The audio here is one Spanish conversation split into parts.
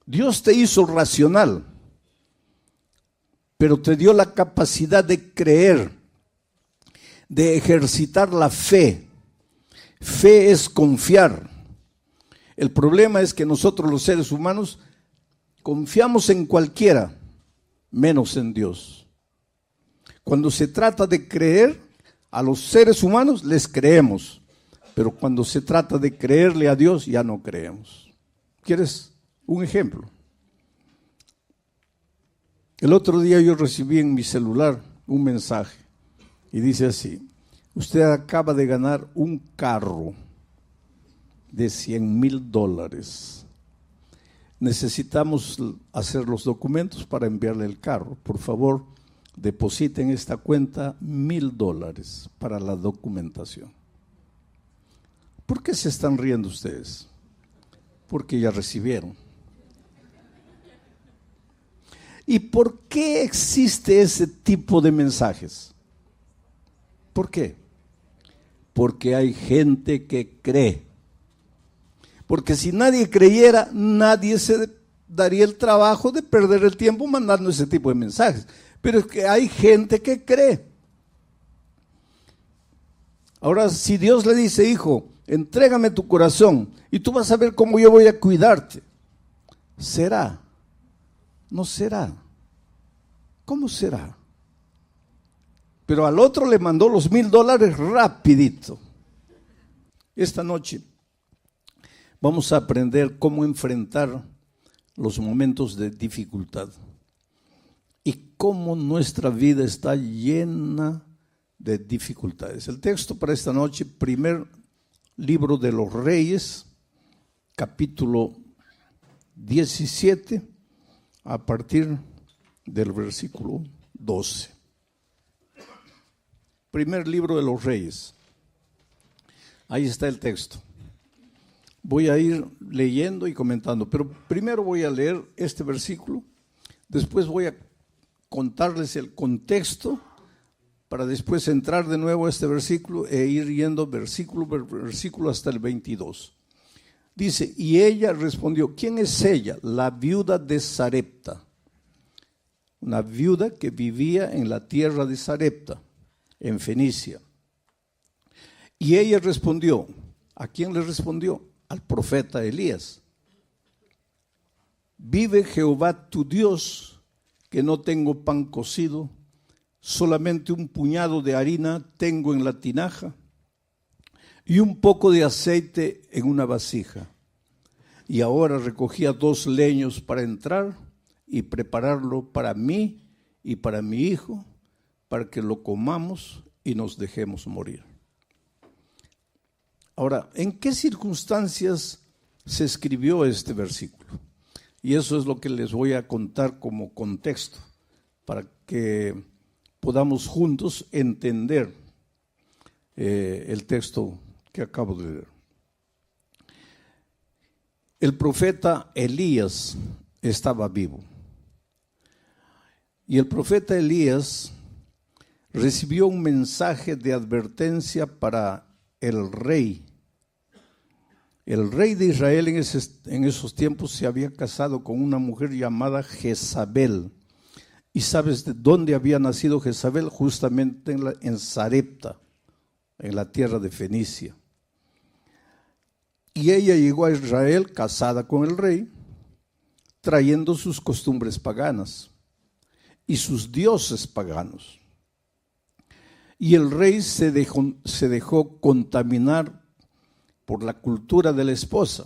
Dios te hizo racional, pero te dio la capacidad de creer, de ejercitar la fe. Fe es confiar. El problema es que nosotros los seres humanos confiamos en cualquiera, menos en Dios. Cuando se trata de creer, a los seres humanos les creemos, pero cuando se trata de creerle a Dios ya no creemos. ¿Quieres un ejemplo? El otro día yo recibí en mi celular un mensaje y dice así: usted acaba de ganar un carro de $100,000. Necesitamos hacer los documentos para enviarle el carro. Por favor, deposite en esta cuenta $1,000 para la documentación. ¿Por qué se están riendo ustedes? Porque ya recibieron. ¿Y por qué existe ese tipo de mensajes? ¿Por qué? Porque hay gente que cree. Porque si nadie creyera, nadie se daría el trabajo de perder el tiempo mandando ese tipo de mensajes. Pero es que hay gente que cree. Ahora, si Dios le dice: hijo, entrégame tu corazón y tú vas a ver cómo yo voy a cuidarte, ¿será? ¿No será? ¿Cómo será? Pero al otro le mandó los $1,000 rapidito. Esta noche vamos a aprender cómo enfrentar los momentos de dificultad y cómo nuestra vida está llena de dificultades. El texto para esta noche, primer libro de los Reyes, capítulo 17, a partir del versículo 12. Primer libro de los Reyes. Ahí está el texto. Voy a ir leyendo y comentando, pero primero voy a leer este versículo, después voy a contarles el contexto para después entrar de nuevo a este versículo e ir yendo versículo por versículo hasta el 22. Dice: y ella respondió. ¿Quién es ella? La viuda de Sarepta, una viuda que vivía en la tierra de Sarepta, en Fenicia. Y ella respondió. ¿A quién le respondió? Al profeta Elías. Vive Jehová tu Dios, que no tengo pan cocido, solamente un puñado de harina tengo en la tinaja y un poco de aceite en una vasija. Y ahora recogía 2 leños para entrar y prepararlo para mí y para mi hijo, para que lo comamos y nos dejemos morir. Ahora, ¿en qué circunstancias se escribió este versículo? Y eso es lo que les voy a contar como contexto, para que podamos juntos entender el texto que acabo de leer. El profeta Elías estaba vivo. Y el profeta Elías recibió un mensaje de advertencia para el rey. El rey de Israel en esos tiempos se había casado con una mujer llamada Jezabel. ¿Y sabes de dónde había nacido Jezabel? Justamente en Sarepta, en la tierra de Fenicia. Y ella llegó a Israel casada con el rey, trayendo sus costumbres paganas y sus dioses paganos. Y el rey se dejó contaminar por la cultura de la esposa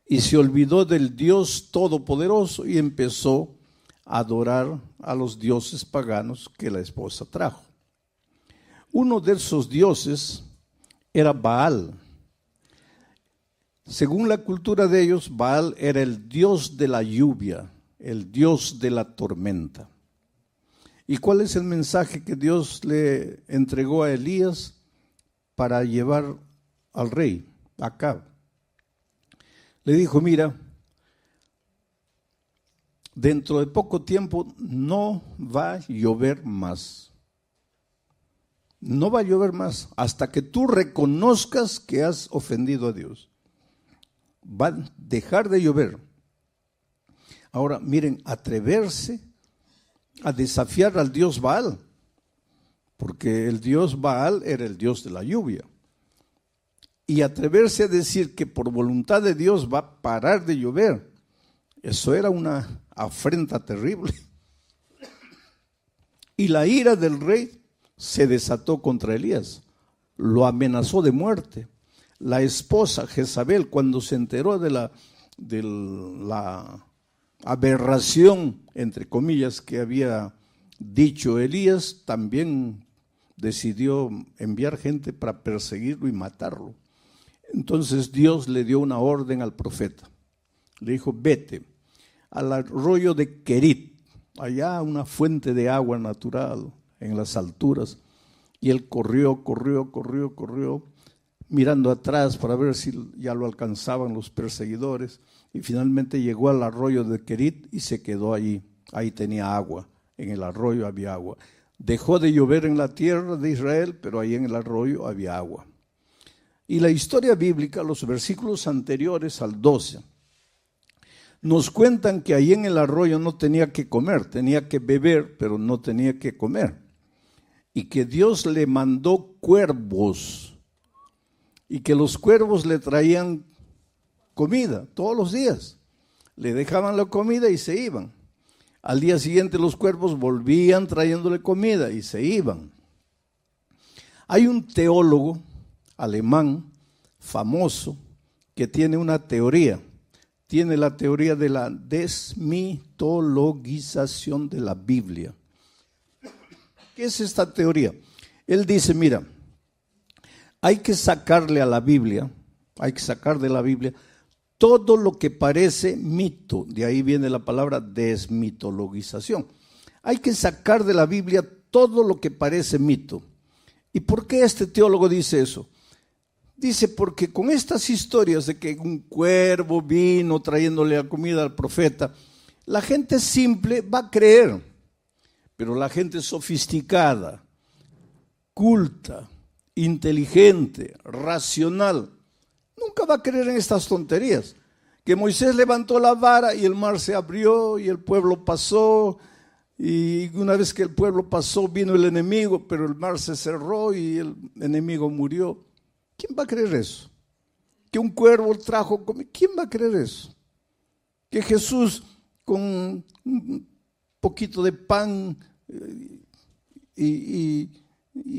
y se olvidó del Dios Todopoderoso y empezó a adorar a los dioses paganos que la esposa trajo. Uno de esos dioses era Baal. Según la cultura de ellos, Baal era el dios de la lluvia, el dios de la tormenta. ¿Y cuál es el mensaje que Dios le entregó a Elías para llevar al rey, Acab? Le dijo: mira, dentro de poco tiempo no va a llover más. No va a llover más hasta que tú reconozcas que has ofendido a Dios. Va a dejar de llover. Ahora, miren, atreverse a desafiar al dios Baal, porque el dios Baal era el dios de la lluvia. Y atreverse a decir que por voluntad de Dios va a parar de llover, eso era una afrenta terrible. Y la ira del rey se desató contra Elías, lo amenazó de muerte. La esposa Jezabel, cuando se enteró de la aberración, entre comillas, que había dicho Elías, también decidió enviar gente para perseguirlo y matarlo. Entonces Dios le dio una orden al profeta. Le dijo, vete al arroyo de Querit, allá una fuente de agua natural en las alturas. Y él corrió, mirando atrás para ver si ya lo alcanzaban los perseguidores. Y finalmente llegó al arroyo de Querit y se quedó allí. Ahí tenía agua, en el arroyo había agua. Dejó de llover en la tierra de Israel, pero ahí en el arroyo había agua. Y la historia bíblica, los versículos anteriores al 12, nos cuentan que ahí en el arroyo no tenía que comer, tenía que beber, pero no tenía que comer. Y que Dios le mandó cuervos, y que los cuervos le traían comida todos los días. Le dejaban la comida y se iban. Al día siguiente los cuervos volvían trayéndole comida y se iban. Hay un teólogo alemán famoso que tiene una teoría. Tiene la teoría de la desmitologización de la Biblia. ¿Qué es esta teoría? Él dice, mira, hay que sacarle a la Biblia, hay que sacar de la Biblia todo lo que parece mito. De ahí viene la palabra desmitologización. Hay que sacar de la Biblia todo lo que parece mito. ¿Y por qué este teólogo dice eso? Dice, porque con estas historias de que un cuervo vino trayéndole la comida al profeta, la gente simple va a creer, pero la gente sofisticada, culta, inteligente, racional, nunca va a creer en estas tonterías. Que Moisés levantó la vara y el mar se abrió y el pueblo pasó, y una vez que el pueblo pasó vino el enemigo, pero el mar se cerró y el enemigo murió. ¿Quién va a creer eso? Que un cuervo trajo comida. ¿Quién va a creer eso? Que Jesús con un poquito de pan y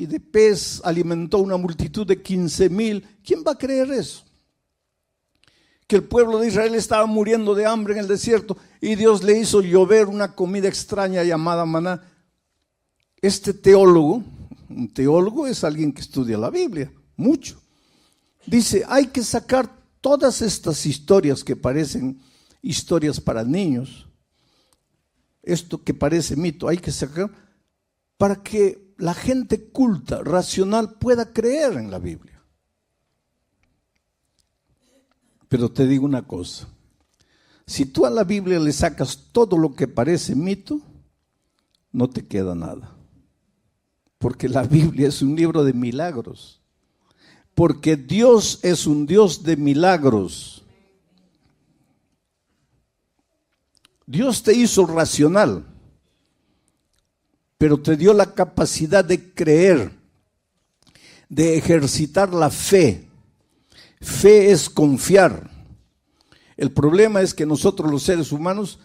de pez alimentó una multitud de 15,000. ¿Quién va a creer eso? Que el pueblo de Israel estaba muriendo de hambre en el desierto y Dios le hizo llover una comida extraña llamada maná. Este teólogo, un teólogo es alguien que estudia la Biblia, mucho. Dice, hay que sacar todas estas historias que parecen historias para niños, esto que parece mito, hay que sacar para que la gente culta, racional, pueda creer en la Biblia. Pero te digo una cosa, si tú a la Biblia le sacas todo lo que parece mito, no te queda nada. Porque la Biblia es un libro de milagros. Porque Dios es un Dios de milagros. Dios te hizo racional, pero te dio la capacidad de creer, de ejercitar la fe. Fe es confiar. El problema es que nosotros los seres humanos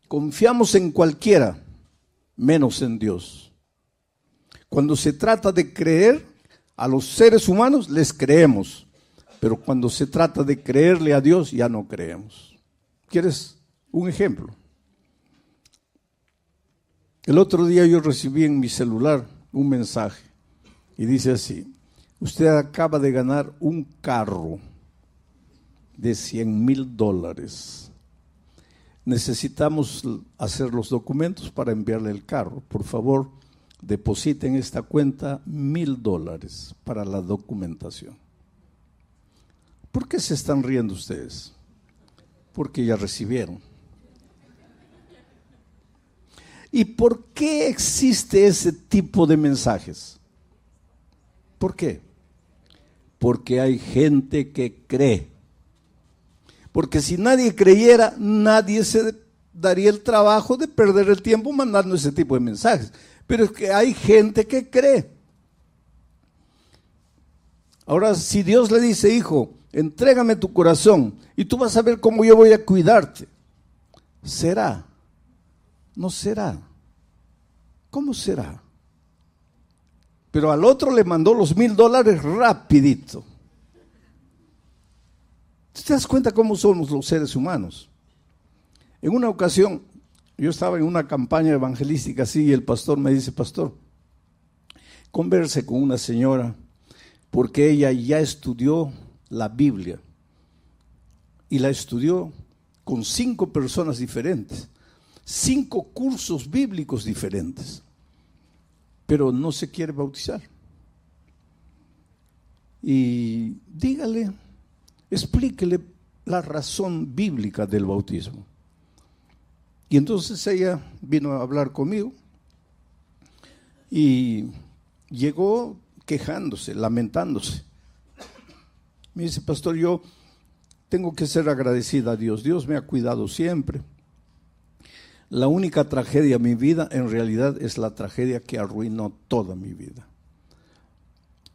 confiamos en cualquiera, menos en Dios. Cuando se trata de creer, a los seres humanos les creemos, pero cuando se trata de creerle a Dios ya no creemos. ¿Quieres un ejemplo? El otro día yo recibí en mi celular un mensaje y dice así: usted acaba de ganar un carro de $100,000. Necesitamos hacer los documentos para enviarle el carro. Por favor, depositen en esta cuenta $1,000 para la documentación. ¿Por qué se están riendo ustedes? Porque ya recibieron. ¿Y por qué existe ese tipo de mensajes? ¿Por qué? Porque hay gente que cree. Porque si nadie creyera, nadie se daría el trabajo de perder el tiempo mandando ese tipo de mensajes. Pero es que hay gente que cree. Ahora, si Dios le dice, hijo, entrégame tu corazón y tú vas a ver cómo yo voy a cuidarte, ¿será? ¿No será? ¿Cómo será? Pero al otro le mandó los $1,000 rapidito. ¿Te das cuenta cómo somos los seres humanos? En una ocasión, yo estaba en una campaña evangelística así y el pastor me dice, pastor, converse con una señora porque ella ya estudió la Biblia y la estudió con 5 personas diferentes, 5 cursos bíblicos diferentes, pero no se quiere bautizar. Y dígale, explíquele la razón bíblica del bautismo. Y entonces ella vino a hablar conmigo y llegó quejándose, lamentándose. Me dice, pastor, yo tengo que ser agradecida a Dios. Dios me ha cuidado siempre. La única tragedia de mi vida en realidad es la tragedia que arruinó toda mi vida.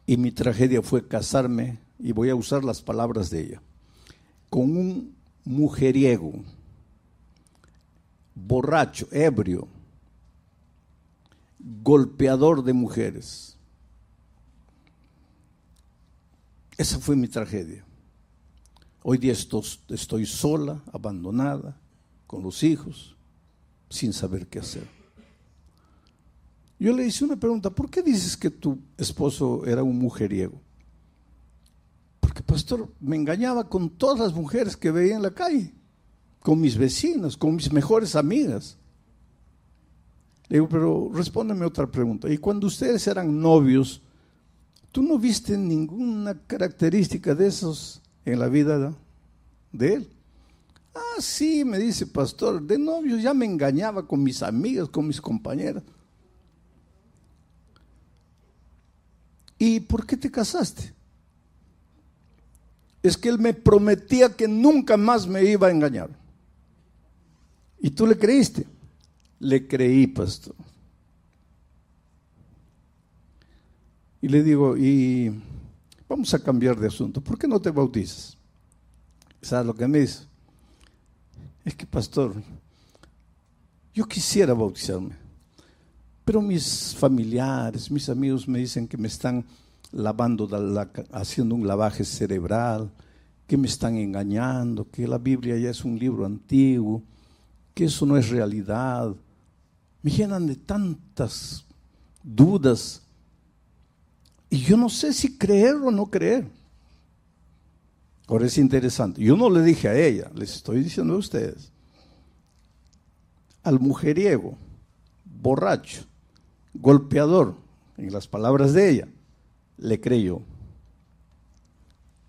Y mi tragedia fue casarme, y voy a usar las palabras de ella, con un mujeriego, borracho, ebrio, golpeador de mujeres. Esa fue mi tragedia. Hoy día estoy sola, abandonada, con los hijos, sin saber qué hacer. Yo le hice una pregunta, ¿por qué dices que tu esposo era un mujeriego? Porque, pastor, me engañaba con todas las mujeres que veía en la calle, con mis vecinas, con mis mejores amigas. Le digo, pero respóndeme otra pregunta. Y cuando ustedes eran novios, ¿tú no viste ninguna característica de esos en la vida de él? Ah, sí, me dice, pastor, de novios ya me engañaba con mis amigas, con mis compañeras. ¿Y por qué te casaste? Es que él me prometía que nunca más me iba a engañar. ¿Y tú le creíste? Le creí, pastor. Y le digo, y vamos a cambiar de asunto, ¿por qué no te bautizas? ¿Sabes lo que me dice? Es que, pastor, yo quisiera bautizarme, pero mis familiares, mis amigos me dicen que me están lavando, haciendo un lavaje cerebral, que me están engañando, que la Biblia ya es un libro antiguo, que eso no es realidad. Me llenan de tantas dudas y yo no sé si creer o no creer. Ahora es interesante, yo no le dije a ella, les estoy diciendo a ustedes. Al mujeriego, borracho, golpeador, en las palabras de ella, le creyó.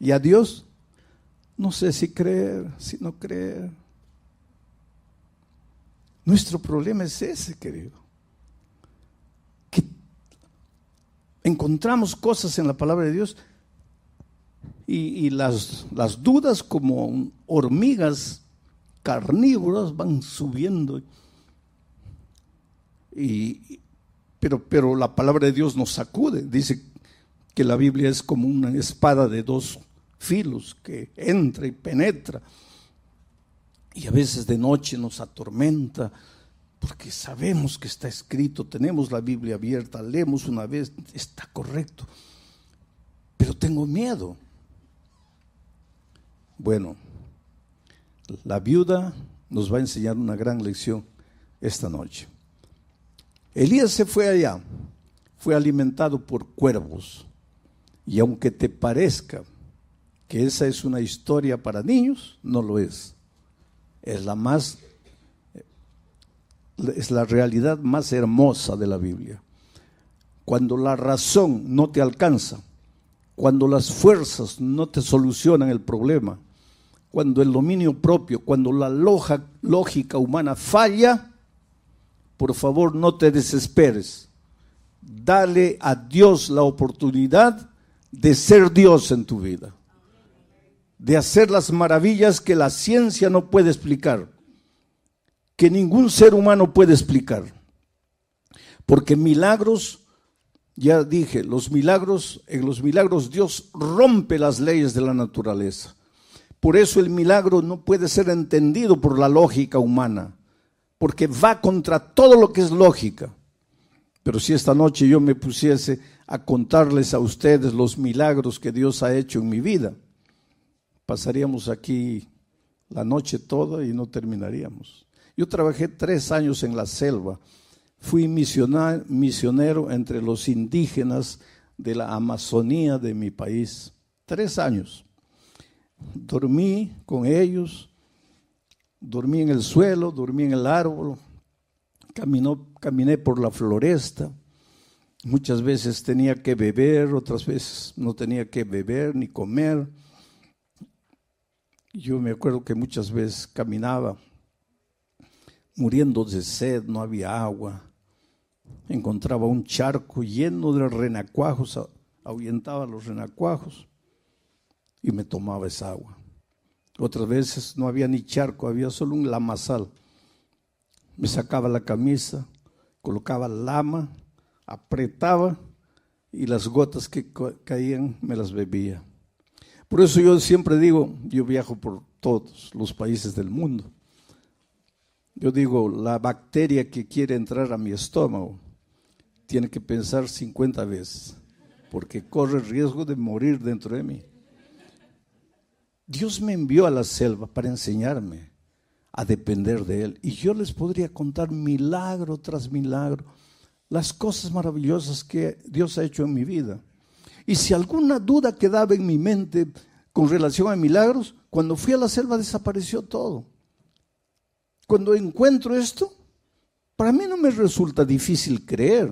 Y a Dios, no sé si creer, si no creer. Nuestro problema es ese, querido. Que encontramos cosas en la palabra de Dios y las dudas como hormigas carnívoras van subiendo. Pero la palabra de Dios nos sacude. Dice que la Biblia es como una espada de 2 filos que entra y penetra. Y a veces de noche nos atormenta porque sabemos que está escrito, tenemos la Biblia abierta, leemos una vez, está correcto, pero tengo miedo. Bueno, la viuda nos va a enseñar una gran lección esta noche. Elías se fue allá, fue alimentado por cuervos, y aunque te parezca que esa es una historia para niños, no lo es. Es la realidad más hermosa de la Biblia. Cuando la razón no te alcanza, cuando las fuerzas no te solucionan el problema, cuando el dominio propio, cuando la lógica humana falla, por favor no te desesperes. Dale a Dios la oportunidad de ser Dios en tu vida, de hacer las maravillas que la ciencia no puede explicar. que ningún ser humano puede explicar. Porque milagros, ya dije, en los milagros Dios rompe las leyes de la naturaleza. Por eso el milagro no puede ser entendido por la lógica humana, porque va contra todo lo que es lógica. Pero si esta noche yo me pusiese a contarles a ustedes los milagros que Dios ha hecho en mi vida, pasaríamos aquí la noche toda y no terminaríamos. Yo trabajé 3 años en la selva, fui misionero entre los indígenas de la Amazonía de mi país, 3 años. Dormí con ellos, dormí en el suelo, dormí en el árbol, caminé por la floresta. Muchas veces tenía que beber, otras veces no tenía que beber ni comer. Yo me acuerdo que muchas veces caminaba muriendo de sed, no había agua. Encontraba un charco lleno de renacuajos, ahuyentaba los renacuajos y me tomaba esa agua. Otras veces no había ni charco, había solo un lamazal. Me sacaba la camisa, colocaba lama, apretaba y las gotas que caían me las bebía. Por eso yo siempre digo, yo viajo por todos los países del mundo. Yo digo, la bacteria que quiere entrar a mi estómago tiene que pensar 50 veces, porque corre riesgo de morir dentro de mí. Dios me envió a la selva para enseñarme a depender de Él. Y yo les podría contar milagro tras milagro, las cosas maravillosas que Dios ha hecho en mi vida. Y si alguna duda quedaba en mi mente con relación a milagros, cuando fui a la selva desapareció todo. Cuando encuentro esto, para mí no me resulta difícil creer,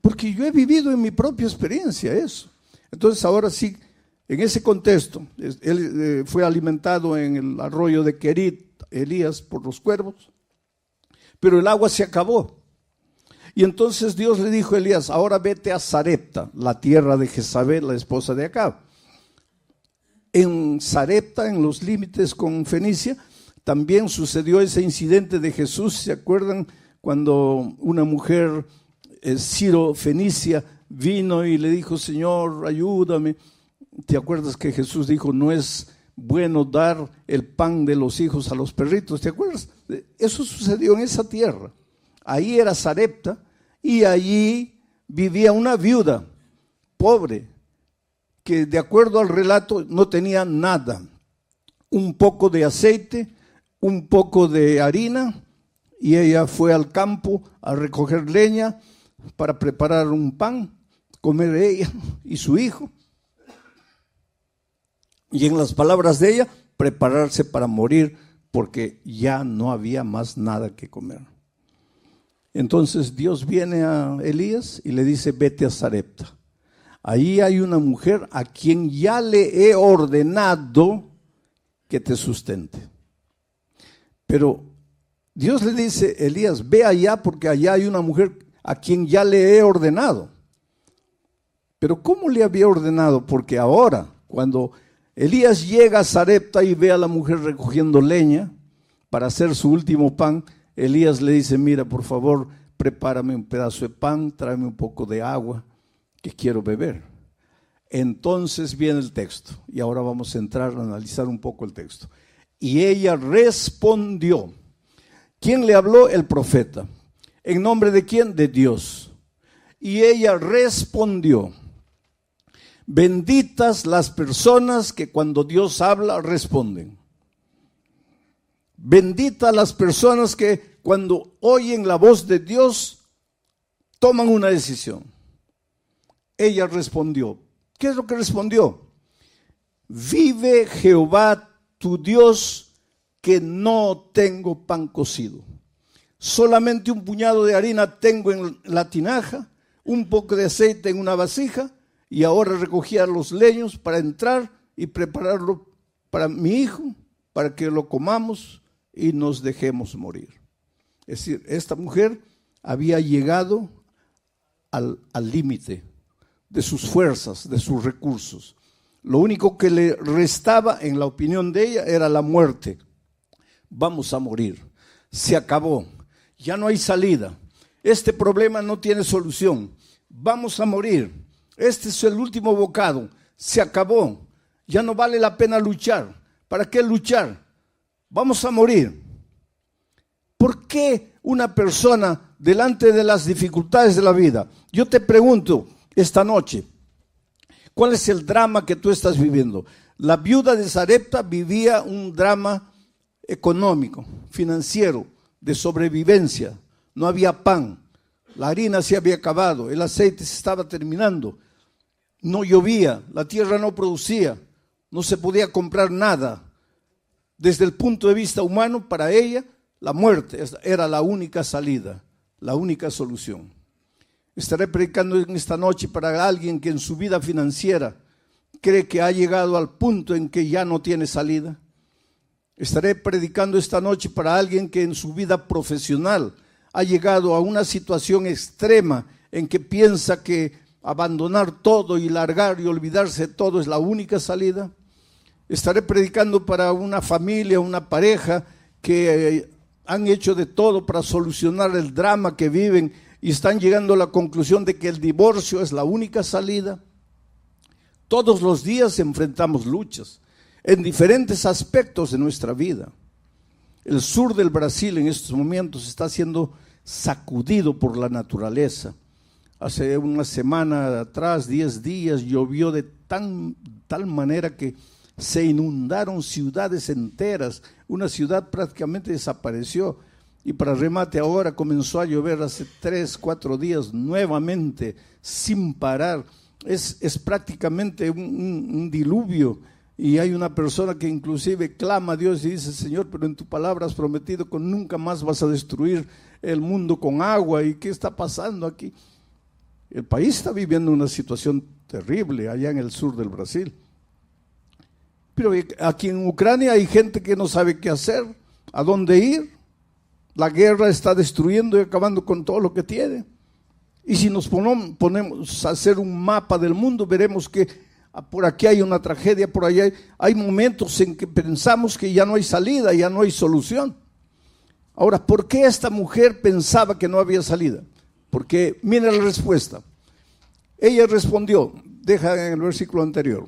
porque yo he vivido en mi propia experiencia eso. Entonces ahora sí, en ese contexto, él fue alimentado en el arroyo de Querit, Elías, por los cuervos, pero el agua se acabó. Y entonces Dios le dijo a Elías, ahora vete a Sarepta, la tierra de Jezabel, la esposa de Acab. En Sarepta, en los límites con Fenicia, también sucedió ese incidente de Jesús. ¿Se acuerdan cuando una mujer Ciro-Fenicia vino y le dijo, Señor, ayúdame? ¿Te acuerdas que Jesús dijo, no es bueno dar el pan de los hijos a los perritos? ¿Te acuerdas? Eso sucedió en esa tierra. Ahí era Sarepta y allí vivía una viuda pobre que, de acuerdo al relato, no tenía nada. Un poco de aceite, un poco de harina, y ella fue al campo a recoger leña para preparar un pan, comer ella y su hijo. Y en las palabras de ella, prepararse para morir porque ya no había más nada que comer. Entonces Dios viene a Elías y le dice, vete a Sarepta. Ahí hay una mujer a quien ya le he ordenado que te sustente. Pero Dios le dice, Elías, ve allá porque allá hay una mujer a quien ya le he ordenado. Pero ¿cómo le había ordenado? Porque ahora, cuando Elías llega a Sarepta y ve a la mujer recogiendo leña para hacer su último pan, Elías le dice, mira, por favor, prepárame un pedazo de pan, tráeme un poco de agua, que quiero beber. Entonces viene el texto, y ahora vamos a entrar a analizar un poco el texto. Y ella respondió. ¿Quién le habló? El profeta. ¿En nombre de quién? De Dios. Y ella respondió. Benditas las personas que cuando Dios habla responden. Benditas las personas que cuando oyen la voz de Dios toman una decisión. Ella respondió. ¿Qué es lo que respondió? Vive Jehová tu Dios que no tengo pan cocido. Solamente un puñado de harina tengo en la tinaja, un poco de aceite en una vasija, y ahora recogía los leños para entrar y prepararlo para mi hijo, para que lo comamos y nos dejemos morir. Es decir, esta mujer había llegado al límite de sus fuerzas, de sus recursos. Lo único que le restaba, en la opinión de ella, era la muerte. Vamos a morir. se acabó, ya no hay salida, este problema no tiene solución, vamos a morir, este es el último bocado, se acabó, ya no vale la pena luchar. ¿Para qué luchar? Vamos a morir. ¿Por qué una persona delante de las dificultades de la vida? Yo te pregunto esta noche, ¿cuál es el drama que tú estás viviendo? La viuda de Sarepta vivía un drama económico, financiero, de sobrevivencia. No había pan, la harina se había acabado, el aceite se estaba terminando, no llovía, la tierra no producía, no se podía comprar nada. Desde el punto de vista humano, para ella, la muerte era la única salida, la única solución. Estaré predicando en esta noche para alguien que en su vida financiera cree que ha llegado al punto en que ya no tiene salida. Estaré predicando esta noche para alguien que en su vida profesional ha llegado a una situación extrema en que piensa que abandonar todo y largar y olvidarse de todo es la única salida. Estaré predicando para una familia, una pareja que han hecho de todo para solucionar el drama que viven y están llegando a la conclusión de que el divorcio es la única salida. Todos los días enfrentamos luchas en diferentes aspectos de nuestra vida. El sur del Brasil en estos momentos está siendo sacudido por la naturaleza. Hace una semana atrás, 10 días, llovió de tal manera que se inundaron ciudades enteras. Una ciudad prácticamente desapareció. Y para remate ahora comenzó a llover hace 3, 4 días nuevamente, sin parar. Es prácticamente un diluvio. Y hay una persona que inclusive clama a Dios y dice: Señor, pero en tu palabra has prometido que nunca más vas a destruir el mundo con agua. ¿Y qué está pasando aquí? El país está viviendo una situación terrible allá en el sur del Brasil. Pero aquí en Ucrania hay gente que no sabe qué hacer, a dónde ir. La guerra está destruyendo y acabando con todo lo que tiene. Y si nos ponemos a hacer un mapa del mundo, veremos que por aquí hay una tragedia, por allá hay momentos en que pensamos que ya no hay salida, ya no hay solución. Ahora, ¿por qué esta mujer pensaba que no había salida? Porque mira la respuesta. Ella respondió, deja en el versículo anterior,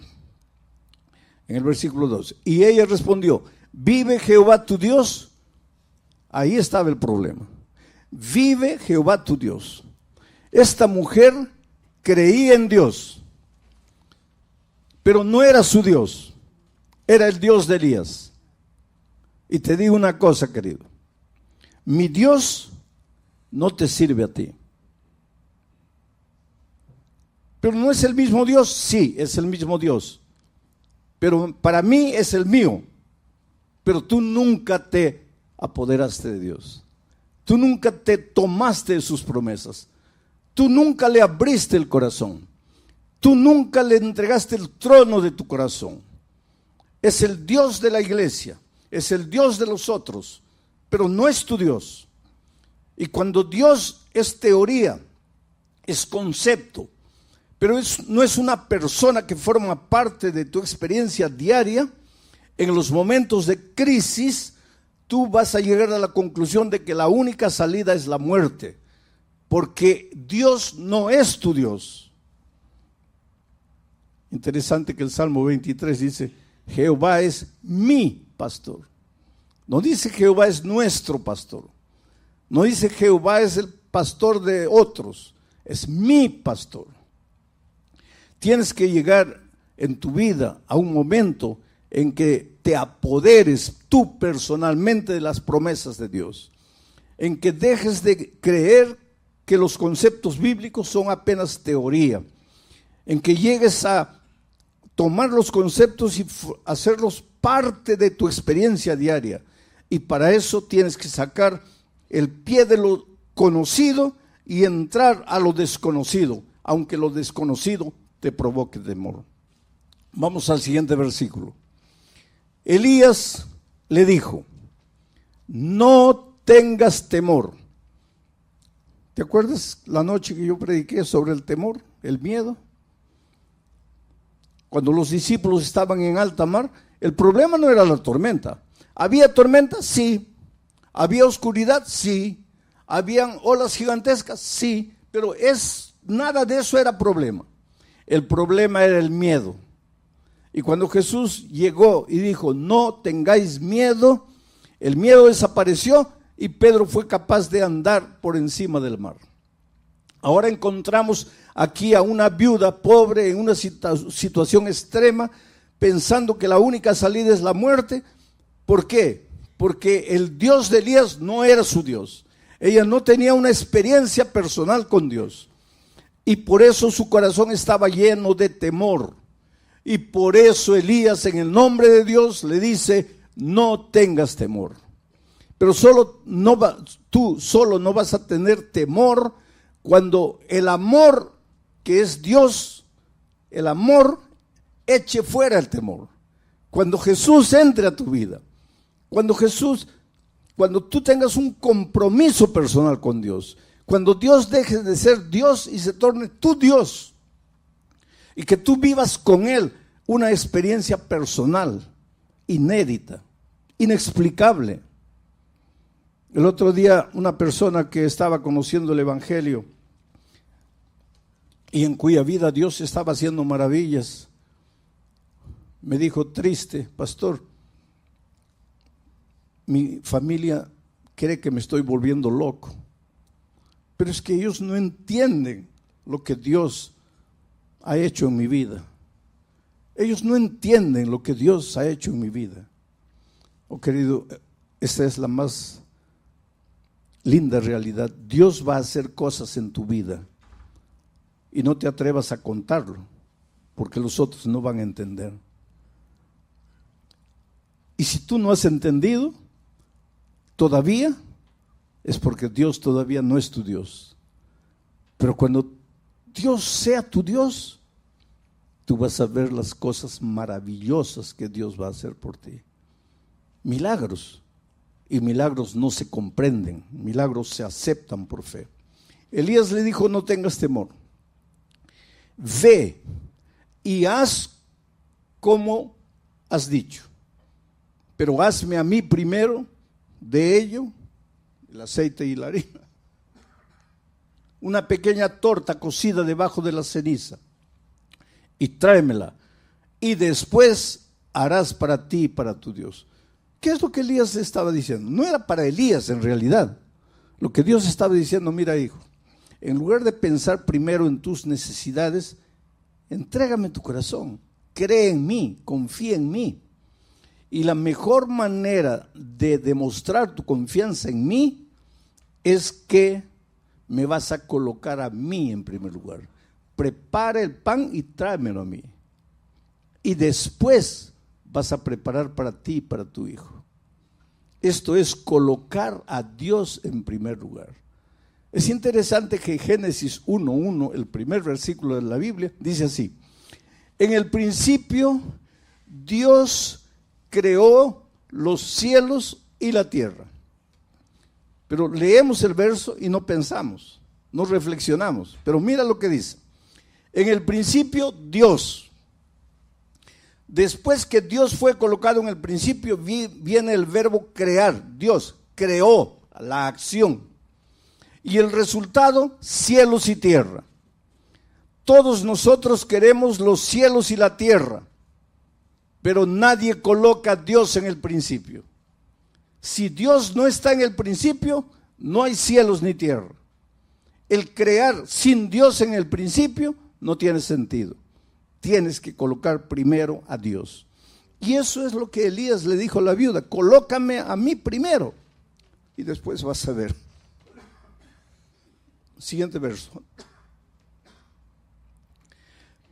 en el versículo 12. Y ella respondió: vive Jehová tu Dios. Ahí estaba el problema. Vive Jehová tu Dios. Esta mujer creía en Dios, pero no era su Dios, era el Dios de Elías. Y te digo una cosa, querido, mi Dios no te sirve a ti. Pero no es el mismo Dios, sí, es el mismo Dios. Pero para mí es el mío. Pero tú nunca te apoderaste de Dios. Tú nunca te tomaste de sus promesas. Tú nunca le abriste el corazón. Tú nunca le entregaste el trono de tu corazón. Es el Dios de la iglesia, es el Dios de los otros, pero no es tu Dios. Y Dios es teoría, es concepto, pero no es una persona que forma parte de tu experiencia diaria. En los momentos de crisis, tú vas a llegar a la conclusión de que la única salida es la muerte, porque Dios no es tu Dios. Interesante que el Salmo 23 dice: Jehová es mi pastor. No dice Jehová es nuestro pastor. No dice Jehová es el pastor de otros. Es mi pastor. Tienes que llegar en tu vida a un momento en que te apoderes tú personalmente de las promesas de Dios. En que dejes de creer que los conceptos bíblicos son apenas teoría. En que llegues a tomar los conceptos y hacerlos parte de tu experiencia diaria. Y para eso tienes que sacar el pie de lo conocido y entrar a lo desconocido, aunque lo desconocido te provoque temor. Vamos al siguiente versículo. Elías le dijo: no tengas temor. ¿Te acuerdas la noche que yo prediqué sobre el temor, el miedo? Cuando los discípulos estaban en alta mar, el problema no era la tormenta. ¿Había tormenta? Sí. ¿Había oscuridad? Sí. ¿Habían olas gigantescas? Sí. Pero nada de eso era problema. El problema era el miedo. Y cuando Jesús llegó y dijo, no tengáis miedo, el miedo desapareció y Pedro fue capaz de andar por encima del mar. Ahora encontramos aquí a una viuda pobre en una situación extrema, pensando que la única salida es la muerte. ¿Por qué? Porque el Dios de Elías no era su Dios. Ella no tenía una experiencia personal con Dios. Y por eso su corazón estaba lleno de temor. Y por eso Elías, en el nombre de Dios, le dice, no tengas temor. Pero tú solo no vas a tener temor cuando el amor que es Dios, el amor eche fuera el temor. Cuando Jesús entre a tu vida, cuando tú tengas un compromiso personal con Dios, cuando Dios deje de ser Dios y se torne tu Dios, y que tú vivas con Él una experiencia personal, inédita, inexplicable. El otro día una persona que estaba conociendo el Evangelio y en cuya vida Dios estaba haciendo maravillas, me dijo, triste, pastor, mi familia cree que me estoy volviendo loco, pero es que ellos no entienden lo que Dios ha hecho en mi vida. Ellos no entienden lo que Dios ha hecho en mi vida. Oh querido, esta es la más linda realidad. Dios va a hacer cosas en tu vida y no te atrevas a contarlo porque los otros no van a entender. Y si tú no has entendido todavía, es porque Dios todavía no es tu Dios. Pero cuando Dios sea tu Dios, tú vas a ver las cosas maravillosas que Dios va a hacer por ti. Milagros. Y milagros no se comprenden, milagros se aceptan por fe. Elías le dijo, no tengas temor. Ve y haz como has dicho. Pero hazme a mí primero de ello, el aceite y la harina, una pequeña torta cocida debajo de la ceniza y tráemela. Y después harás para ti y para tu Dios. ¿Qué es lo que Elías estaba diciendo? No era para Elías en realidad. Lo que Dios estaba diciendo, mira hijo, en lugar de pensar primero en tus necesidades, entrégame tu corazón, cree en mí, confía en mí. Y la mejor manera de demostrar tu confianza en mí es que me vas a colocar a mí en primer lugar. Prepara el pan y tráemelo a mí. Y después vas a preparar para ti y para tu hijo. Esto es colocar a Dios en primer lugar. Es interesante que Génesis 1:1, el primer versículo de la Biblia, dice así: en el principio Dios creó los cielos y la tierra. Pero leemos el verso y no pensamos, no reflexionamos. Pero mira lo que dice. En el principio Dios. Después que Dios fue colocado en el principio, viene el verbo crear. Dios creó la acción. Y el resultado, cielos y tierra. Todos nosotros queremos los cielos y la tierra, pero nadie coloca a Dios en el principio. Si Dios no está en el principio, no hay cielos ni tierra. El crear sin Dios en el principio no tiene sentido. Tienes que colocar primero a Dios. Y eso es lo que Elías le dijo a la viuda: colócame a mí primero y después vas a ver. Siguiente verso.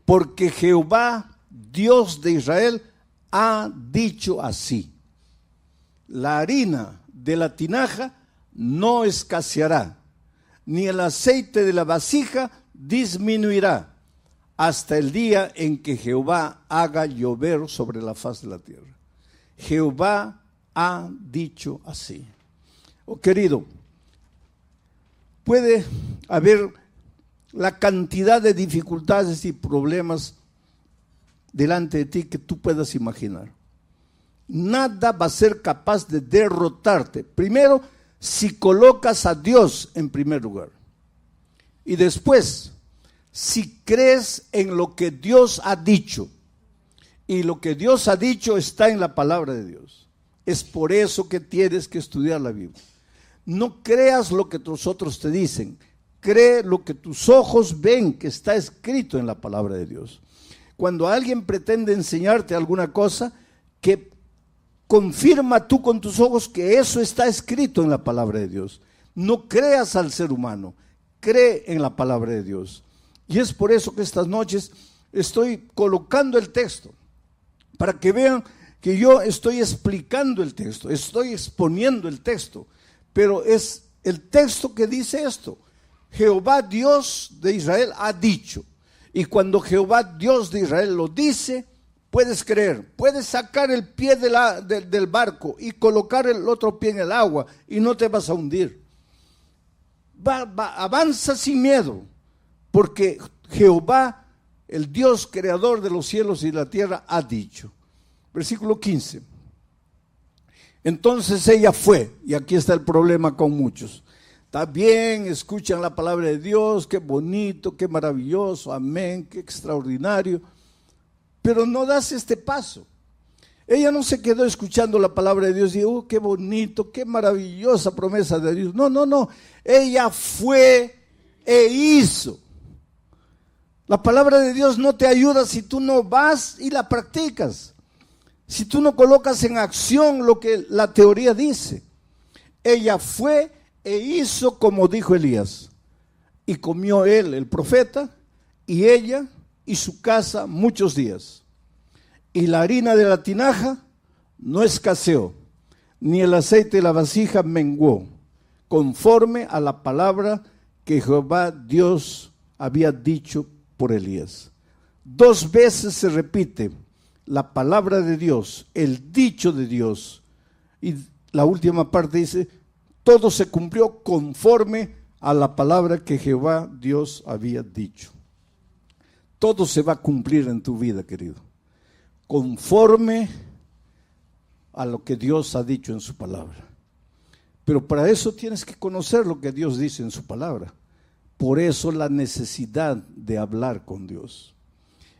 Porque Jehová, Dios de Israel, ha dicho así: la harina de la tinaja no escaseará, ni el aceite de la vasija disminuirá, hasta el día en que Jehová haga llover sobre la faz de la tierra. Jehová ha dicho así. Oh querido, puede haber la cantidad de dificultades y problemas delante de ti que tú puedas imaginar. nada va a ser capaz de derrotarte. Primero, si colocas a Dios en primer lugar. Y después, si crees en lo que Dios ha dicho. Y lo que Dios ha dicho está en la palabra de Dios. Es por eso que tienes que estudiar la Biblia. No creas lo que tus otros te dicen. Cree lo que tus ojos ven que está escrito en la palabra de Dios. Cuando alguien pretende enseñarte alguna cosa, que confirma tú con tus ojos que eso está escrito en la palabra de Dios. No creas al ser humano, cree en la palabra de Dios. Y es por eso que estas noches estoy colocando el texto, para que vean que yo estoy explicando el texto, estoy exponiendo el texto, pero es el texto que dice esto: Jehová Dios de Israel ha dicho. Y cuando Jehová Dios de Israel lo dice, puedes creer, puedes sacar el pie del barco y colocar el otro pie en el agua y no te vas a hundir. Avanza sin miedo, porque Jehová, el Dios creador de los cielos y la tierra, ha dicho. Versículo 15. Entonces ella fue, y aquí está el problema con muchos. Está bien, escuchan la palabra de Dios, qué bonito, qué maravilloso, amén, qué extraordinario, pero no das este paso. Ella no se quedó escuchando la palabra de Dios y dijo, qué bonito, qué maravillosa promesa de Dios. No, ella fue e hizo. La palabra de Dios no te ayuda si tú no vas y la practicas, si tú no colocas en acción lo que la teoría dice. Ella fue e hizo como dijo Elías, y comió él, el profeta, y ella y su casa muchos días. Y la harina de la tinaja no escaseó, ni el aceite de la vasija menguó, conforme a la palabra que Jehová Dios había dicho por Elías. 2 veces se repite la palabra de Dios, el dicho de Dios, y la última parte dice, todo se cumplió conforme a la palabra que Jehová Dios había dicho. Todo se va a cumplir en tu vida, querido, conforme a lo que Dios ha dicho en su palabra. Pero para eso tienes que conocer lo que Dios dice en su palabra. Por eso la necesidad de hablar con Dios.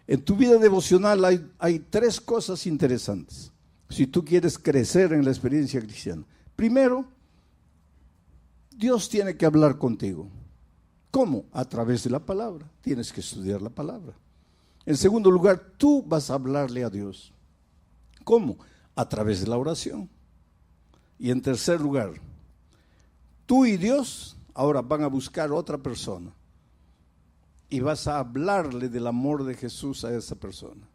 En tu vida devocional hay 3 cosas interesantes, si tú quieres crecer en la experiencia cristiana. Primero, Dios tiene que hablar contigo. ¿Cómo? A través de la palabra. Tienes que estudiar la palabra. En segundo lugar, tú vas a hablarle a Dios. ¿Cómo? A través de la oración. Y en tercer lugar, tú y Dios ahora van a buscar otra persona. Y vas a hablarle del amor de Jesús a esa persona.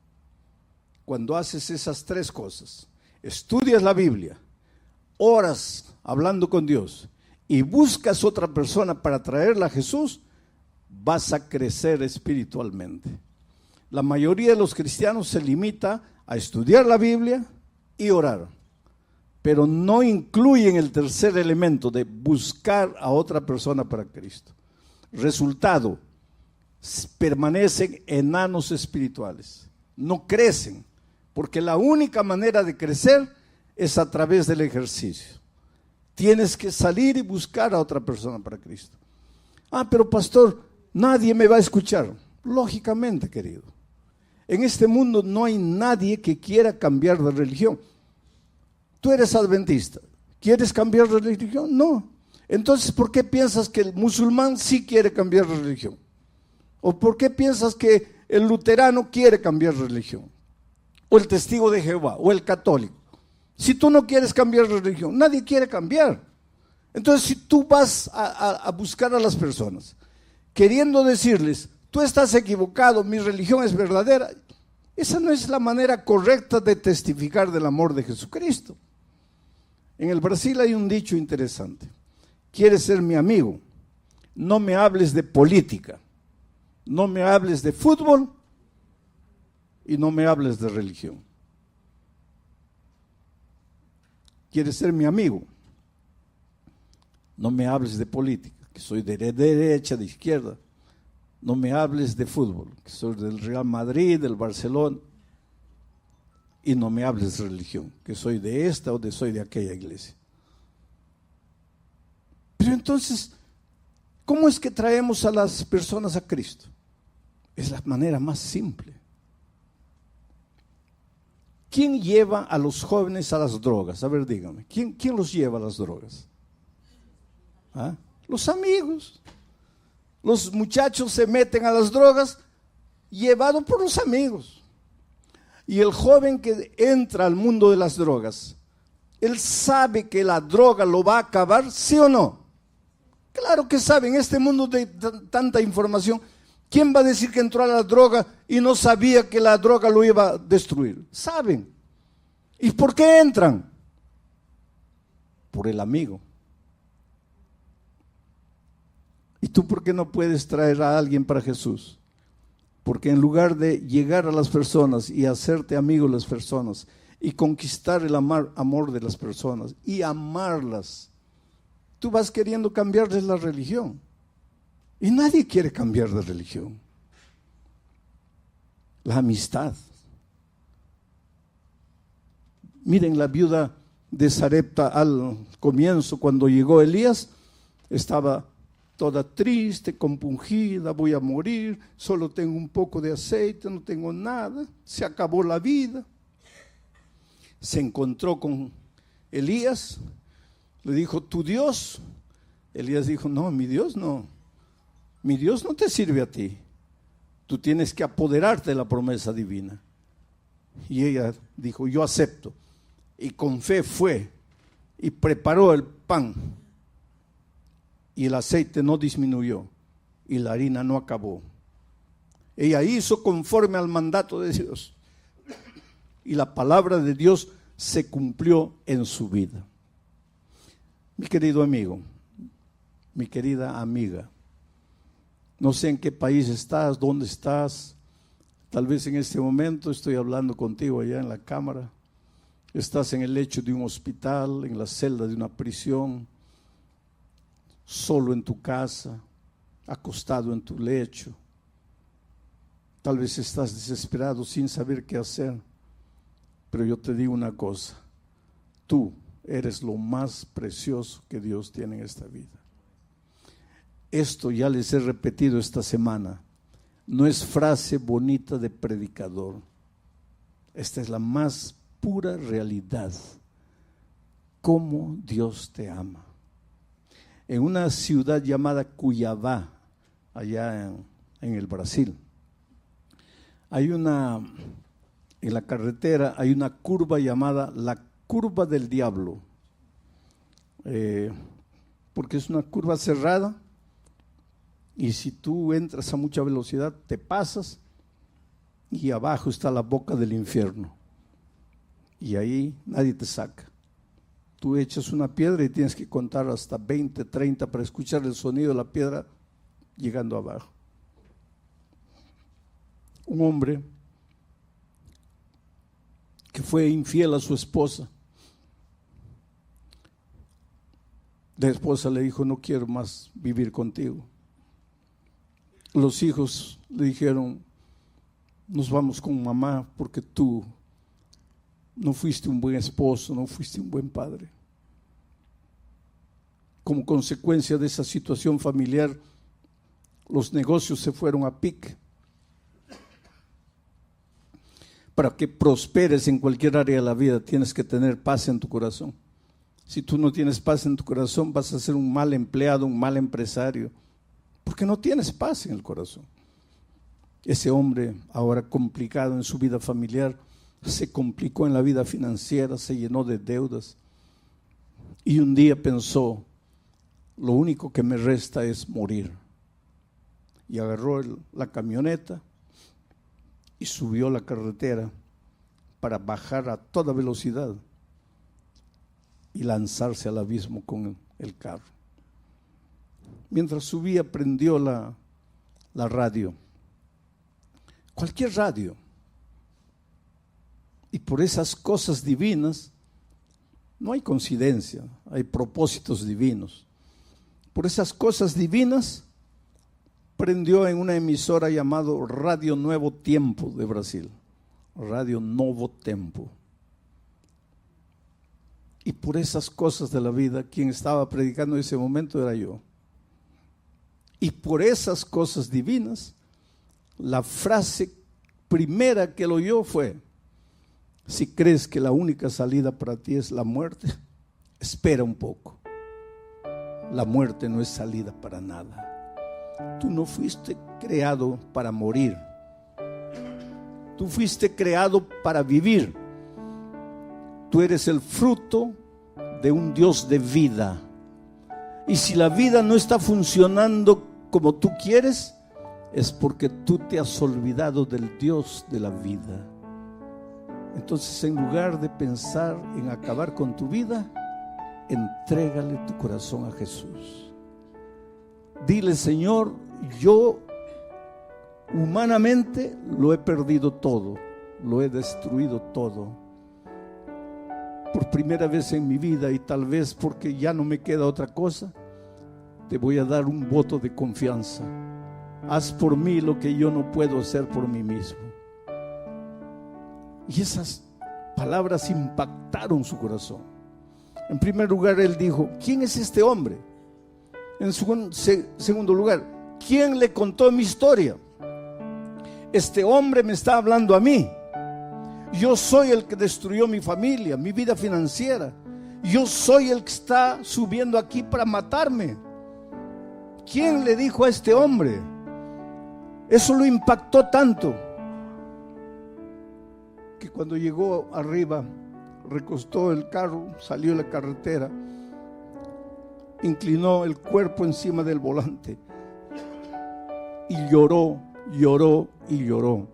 Cuando haces esas 3 cosas, estudias la Biblia, oras hablando con Dios, y buscas otra persona para traerla a Jesús, vas a crecer espiritualmente. La mayoría de los cristianos se limita a estudiar la Biblia y orar, pero no incluyen el tercer elemento de buscar a otra persona para Cristo. Resultado, permanecen enanos espirituales, no crecen, porque la única manera de crecer es a través del ejercicio. Tienes que salir y buscar a otra persona para Cristo. Pero pastor, nadie me va a escuchar. Lógicamente, querido. En este mundo no hay nadie que quiera cambiar de religión. Tú eres adventista. ¿Quieres cambiar de religión? No. Entonces, ¿por qué piensas que el musulmán sí quiere cambiar de religión? ¿O por qué piensas que el luterano quiere cambiar de religión? O el testigo de Jehová, o el católico. Si tú no quieres cambiar de religión, nadie quiere cambiar. Entonces, si tú vas a buscar a las personas, queriendo decirles, tú estás equivocado, mi religión es verdadera, esa no es la manera correcta de testificar del amor de Jesucristo. En el Brasil hay un dicho interesante: ¿quieres ser mi amigo? No me hables de política, no me hables de fútbol y no me hables de religión. ¿Quieres ser mi amigo? No me hables de política, que soy de derecha, de izquierda. No me hables de fútbol, que soy del Real Madrid, del Barcelona. y no me hables de religión, que soy de esta o soy de aquella iglesia. Pero entonces, ¿cómo es que traemos a las personas a Cristo? Es la manera más simple. ¿Quién lleva a los jóvenes a las drogas? A ver, dígame, ¿quién los lleva a las drogas? ¿Ah? Los amigos. Los muchachos se meten a las drogas llevados por los amigos. Y el joven que entra al mundo de las drogas, ¿él sabe que la droga lo va a acabar, sí o no? Claro que sabe. En este mundo de tanta información, ¿quién va a decir que entró a la droga y no sabía que la droga lo iba a destruir? Saben. ¿Y por qué entran? Por el amigo. ¿Y tú por qué no puedes traer a alguien para Jesús? Porque en lugar de llegar a las personas y hacerte amigo de las personas y conquistar el amor de las personas y amarlas, tú vas queriendo cambiarles la religión. Y nadie quiere cambiar de religión. La amistad. Miren, la viuda de Sarepta al comienzo, cuando llegó Elías, estaba toda triste, compungida, voy a morir, solo tengo un poco de aceite, no tengo nada, se acabó la vida. Se encontró con Elías, le dijo, ¿tu Dios? Elías dijo, no, mi Dios no te sirve a ti, tú tienes que apoderarte de la promesa divina. Y ella dijo, yo acepto, y con fe fue, y preparó el pan, y el aceite no disminuyó, y la harina no acabó. Ella hizo conforme al mandato de Dios, y la palabra de Dios se cumplió en su vida. Mi querido amigo, mi querida amiga, no sé en qué país estás, dónde estás. Tal vez en este momento estoy hablando contigo allá en la cámara. Estás en el lecho de un hospital, en la celda de una prisión, solo en tu casa, acostado en tu lecho. Tal vez estás desesperado sin saber qué hacer. Pero yo te digo una cosa, tú eres lo más precioso que Dios tiene en esta vida. Esto ya les he repetido esta semana, no es frase bonita de predicador, esta es la más pura realidad, cómo Dios te ama. En una ciudad llamada Cuiabá, allá en el Brasil, en la carretera hay una curva llamada la curva del diablo, porque es una curva cerrada. Y si tú entras a mucha velocidad, te pasas y abajo está la boca del infierno. Y ahí nadie te saca. Tú echas una piedra y tienes que contar hasta 20, 30 para escuchar el sonido de la piedra llegando abajo. Un hombre que fue infiel a su esposa. La esposa le dijo, no quiero más vivir contigo. Los hijos le dijeron, nos vamos con mamá porque tú no fuiste un buen esposo, no fuiste un buen padre. Como consecuencia de esa situación familiar, los negocios se fueron a pique. Para que prosperes en cualquier área de la vida, tienes que tener paz en tu corazón. Si tú no tienes paz en tu corazón, vas a ser un mal empleado, un mal empresario, porque no tienes paz en el corazón. Ese hombre, ahora complicado en su vida familiar, se complicó en la vida financiera, se llenó de deudas. Y un día pensó, lo único que me resta es morir. Y agarró la camioneta y subió la carretera para bajar a toda velocidad y lanzarse al abismo con el carro. Mientras subía, prendió la radio, cualquier radio, y por esas cosas divinas no hay coincidencia, hay propósitos divinos. Por esas cosas divinas prendió en una emisora llamado Radio Nuevo Tiempo de Brasil, Radio Novo Tempo. Y por esas cosas de la vida, quien estaba predicando en ese momento era yo. Y por esas cosas divinas, la frase primera que lo oyó fue: si crees que la única salida para ti es la muerte, espera un poco. La muerte no es salida para nada. Tú no fuiste creado para morir. Tú fuiste creado para vivir. Tú eres el fruto de un Dios de vida. Y si la vida no está funcionando como tú quieres, es porque tú te has olvidado del Dios de la vida. Entonces, en lugar de pensar en acabar con tu vida, entrégale tu corazón a Jesús. Dile: Señor, yo humanamente lo he perdido todo, lo he destruido todo. Por primera vez en mi vida, y tal vez porque ya no me queda otra cosa, te voy a dar un voto de confianza. Haz por mí lo que yo no puedo hacer por mí mismo. Y esas palabras impactaron su corazón. En primer lugar, él dijo: ¿quién es este hombre? En segundo lugar, ¿quién le contó mi historia? Este hombre me está hablando a mí. Yo soy el que destruyó mi familia, mi vida financiera. Yo soy el que está subiendo aquí para matarme. ¿Quién le dijo a este hombre? Eso lo impactó tanto que cuando llegó arriba, recostó el carro, salió a la carretera, inclinó el cuerpo encima del volante y lloró, lloró y lloró.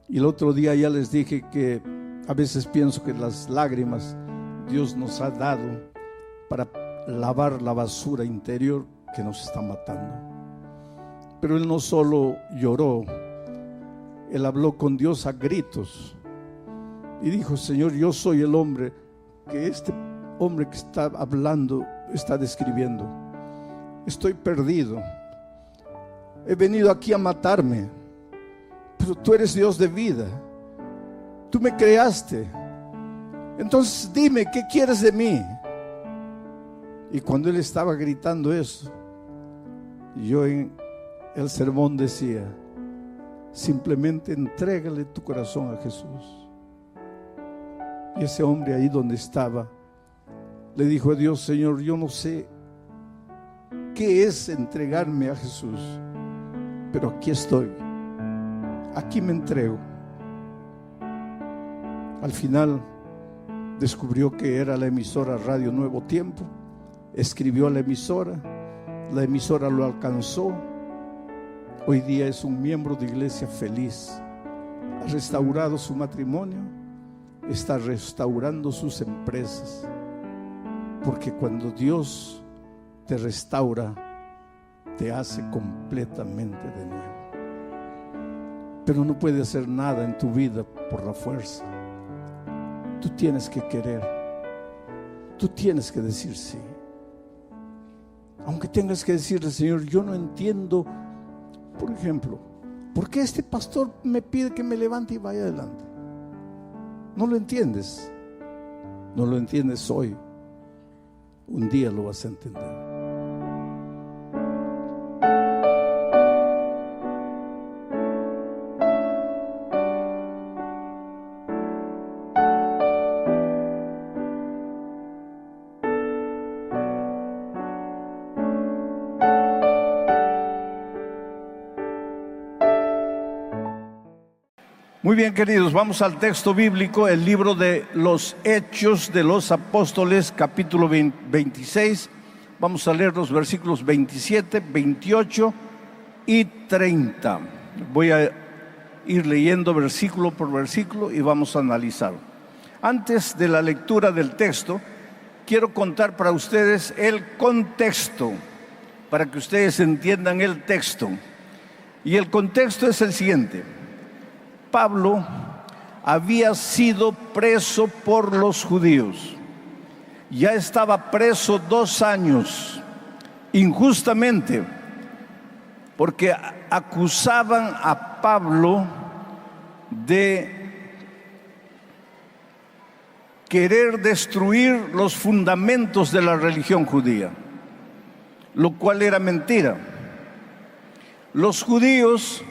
Y el otro día ya les dije que a veces pienso que las lágrimas Dios nos ha dado para lavar la basura interior que nos está matando. Pero él no solo lloró, él habló con Dios a gritos y dijo: Señor, yo soy el hombre que este hombre que está hablando está describiendo. Estoy perdido, he venido aquí a matarme, pero tú eres Dios de vida, tú me creaste, entonces dime, ¿qué quieres de mí? Y cuando él estaba gritando eso, yo en el sermón decía: simplemente entrégale tu corazón a Jesús. Y ese hombre ahí donde estaba le dijo a Dios: Señor, yo no sé qué es entregarme a Jesús, pero aquí estoy, aquí me entrego. Al final descubrió que era la emisora Radio Nuevo Tiempo, escribió a la emisora lo alcanzó. Hoy día es un miembro de iglesia feliz, ha restaurado su matrimonio, está restaurando sus empresas, porque cuando Dios te restaura, te hace completamente de nuevo. Pero no puede hacer nada en tu vida por la fuerza. Tú tienes que querer, tú tienes que decir sí. Aunque tengas que decirle: Señor, yo no entiendo, por ejemplo, ¿por qué este pastor me pide que me levante y vaya adelante? No lo entiendes. No lo entiendes hoy. Un día lo vas a entender. Muy bien, queridos, vamos al texto bíblico, el libro de los Hechos de los Apóstoles, capítulo 26. Vamos a leer los versículos 27, 28 y 30. Voy a ir leyendo versículo por versículo y vamos a analizarlo. Antes de la lectura del texto, quiero contar para ustedes el contexto, para que ustedes entiendan el texto. Y el contexto es el siguiente: Pablo había sido preso por los judíos. Ya estaba preso 2 años, injustamente, porque acusaban a Pablo de querer destruir los fundamentos de la religión judía, lo cual era mentira. Los judíos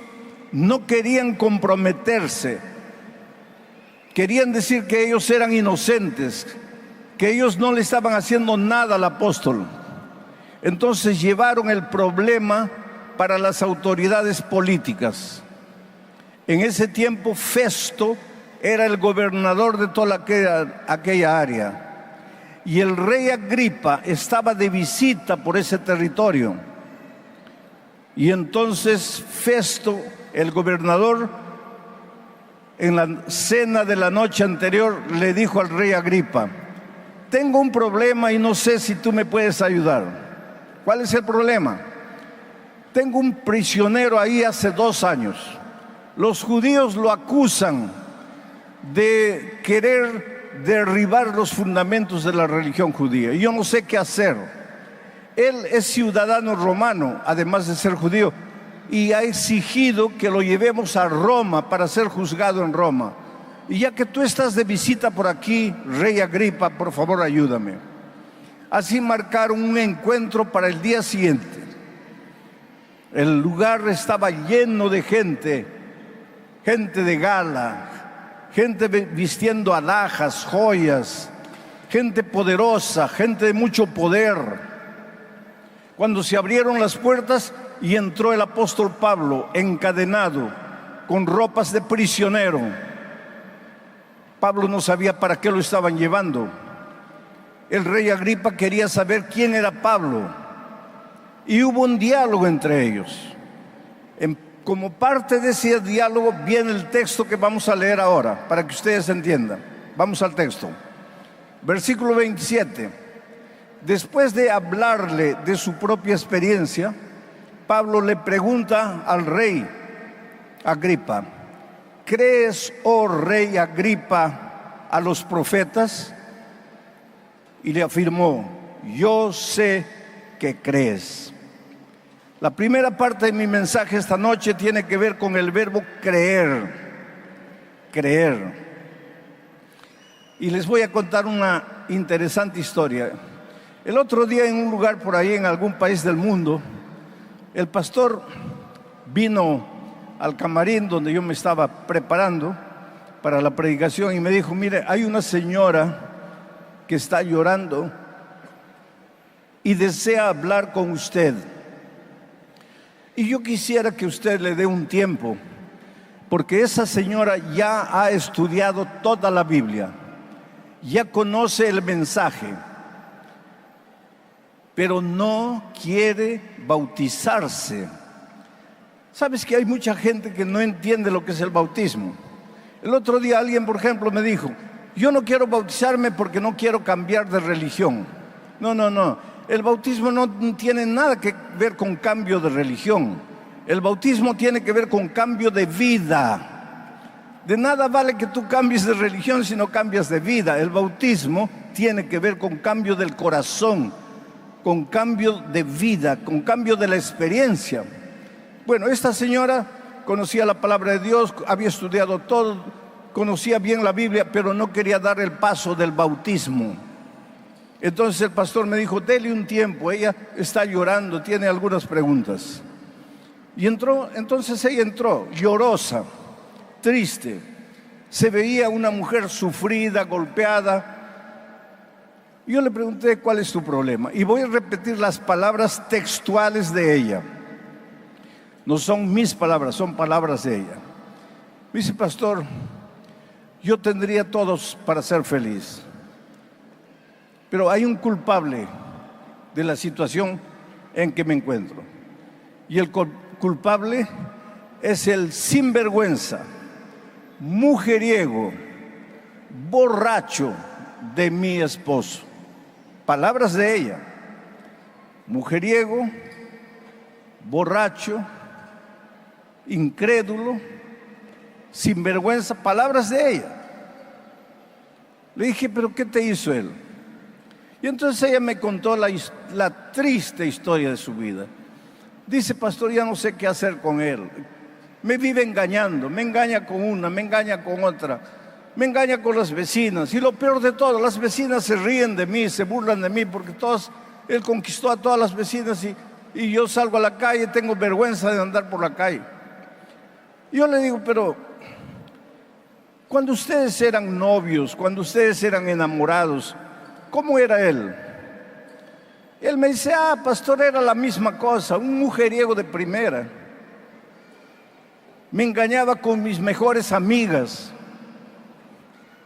no querían comprometerse, querían decir que ellos eran inocentes, que ellos no le estaban haciendo nada al apóstol. Entonces llevaron el problema para las autoridades políticas. En ese tiempo Festo era el gobernador de toda aquella área, y el rey Agripa estaba de visita por ese territorio. Y entonces Festo, el gobernador, en la cena de la noche anterior le dijo al rey Agripa: tengo un problema y no sé si tú me puedes ayudar. ¿Cuál es el problema? Tengo un prisionero ahí hace 2 años. Los judíos lo acusan de querer derribar los fundamentos de la religión judía, y yo no sé qué hacer. Él es ciudadano romano, además de ser judío, y ha exigido que lo llevemos a Roma para ser juzgado en Roma. Y ya que tú estás de visita por aquí, rey Agripa, por favor ayúdame. Así marcaron un encuentro para el día siguiente. El lugar estaba lleno de gente de gala, gente vistiendo alhajas, joyas, gente poderosa, gente de mucho poder. Cuando se abrieron las puertas y entró el apóstol Pablo encadenado, con ropas de prisionero. Pablo no sabía para qué lo estaban llevando. El rey Agripa quería saber quién era Pablo, y hubo un diálogo entre ellos. Como parte de ese diálogo viene el texto que vamos a leer ahora, para que ustedes entiendan. Vamos al texto. Versículo 27. Después de hablarle de su propia experiencia, Pablo le pregunta al rey Agripa: ¿crees, oh rey Agripa, a los profetas? Y le afirmó: yo sé que crees. La primera parte de mi mensaje esta noche tiene que ver con el verbo creer. Creer. Y les voy a contar una interesante historia. El otro día, en un lugar por ahí, en algún país del mundo, el pastor vino al camarín donde yo me estaba preparando para la predicación y me dijo: mire, hay una señora que está llorando y desea hablar con usted. Y yo quisiera que usted le dé un tiempo, porque esa señora ya ha estudiado toda la Biblia, ya conoce el mensaje, pero no quiere bautizarse. ¿Sabes que hay mucha gente que no entiende lo que es el bautismo? El otro día alguien, por ejemplo, me dijo: yo no quiero bautizarme porque no quiero cambiar de religión. No. El bautismo no tiene nada que ver con cambio de religión. El bautismo tiene que ver con cambio de vida. De nada vale que tú cambies de religión si no cambias de vida. El bautismo tiene que ver con cambio del corazón, con cambio de vida, con cambio de la experiencia. Bueno, esta señora conocía la palabra de Dios, había estudiado todo, conocía bien la Biblia, pero no quería dar el paso del bautismo. Entonces el pastor me dijo: dele un tiempo, ella está llorando, tiene algunas preguntas. Y entonces ella entró, llorosa, triste. Se veía una mujer sufrida, golpeada. Yo le pregunté: ¿cuál es tu problema? Y voy a repetir las palabras textuales de ella. No son mis palabras, son palabras de ella. Me dice: pastor, yo tendría todos para ser feliz, pero hay un culpable de la situación en que me encuentro. Y el culpable es el sinvergüenza, mujeriego, borracho de mi esposo. Palabras de ella: mujeriego, borracho, incrédulo, sinvergüenza. Palabras de ella. Le dije: ¿pero qué te hizo él? Y entonces ella me contó la triste historia de su vida. Dice: pastor, ya no sé qué hacer con él. Me vive engañando, me engaña con una, me engaña con otra. Me engaña con las vecinas. Y lo peor de todo, las vecinas se ríen de mí, se burlan de mí, porque él conquistó a todas las vecinas y yo salgo a la calle, tengo vergüenza de andar por la calle. Yo le digo, pero cuando ustedes eran novios, cuando ustedes eran enamorados, ¿cómo era él? Él me dice, pastor, era la misma cosa, un mujeriego de primera. Me engañaba con mis mejores amigas.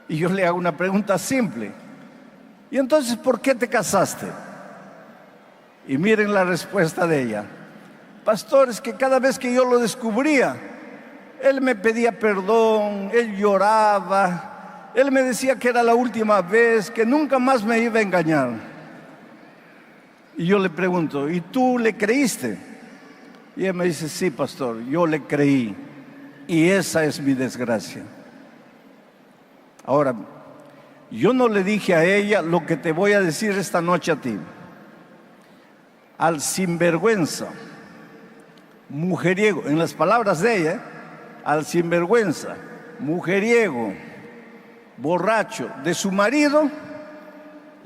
Y yo le hago una pregunta simple. ¿Y entonces por qué te casaste? Y miren la respuesta de ella. Pastor, es que cada vez que yo lo descubría, él me pedía perdón, él lloraba, él me decía que era la última vez, que nunca más me iba a engañar. Y yo le pregunto, ¿y tú le creíste? Y ella me dice, sí, pastor, yo le creí. Y esa es mi desgracia. Ahora, yo no le dije a ella lo que te voy a decir esta noche a ti. Al sinvergüenza, mujeriego, en las palabras de ella, al sinvergüenza, mujeriego, borracho de su marido,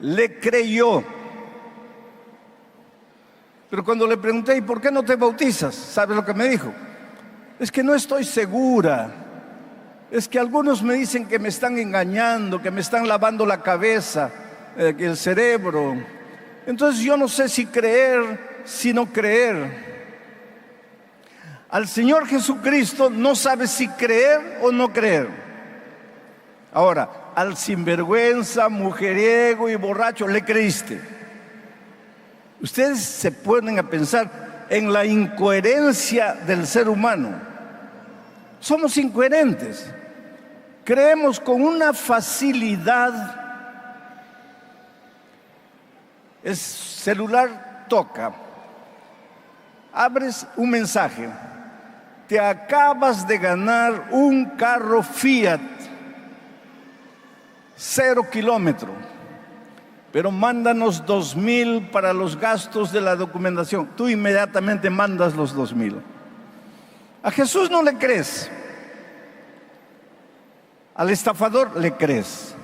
le creyó. Pero cuando le pregunté, ¿y por qué no te bautizas? ¿Sabe lo que me dijo? Es que no estoy segura. Es que algunos me dicen que me están engañando, que me están lavando la cabeza, el cerebro. Entonces yo no sé si creer, si no creer. Al Señor Jesucristo no sabe si creer o no creer. Ahora, al sinvergüenza, mujeriego y borracho, le creíste. Ustedes se ponen a pensar en la incoherencia del ser humano. Somos incoherentes. Creemos con una facilidad. El celular toca. Abres un mensaje. Te acabas de ganar un carro Fiat, 0 kilómetro, pero mándanos 2,000 para los gastos de la documentación. Tú inmediatamente mandas los 2,000. A Jesús no le crees. Al estafador le crees.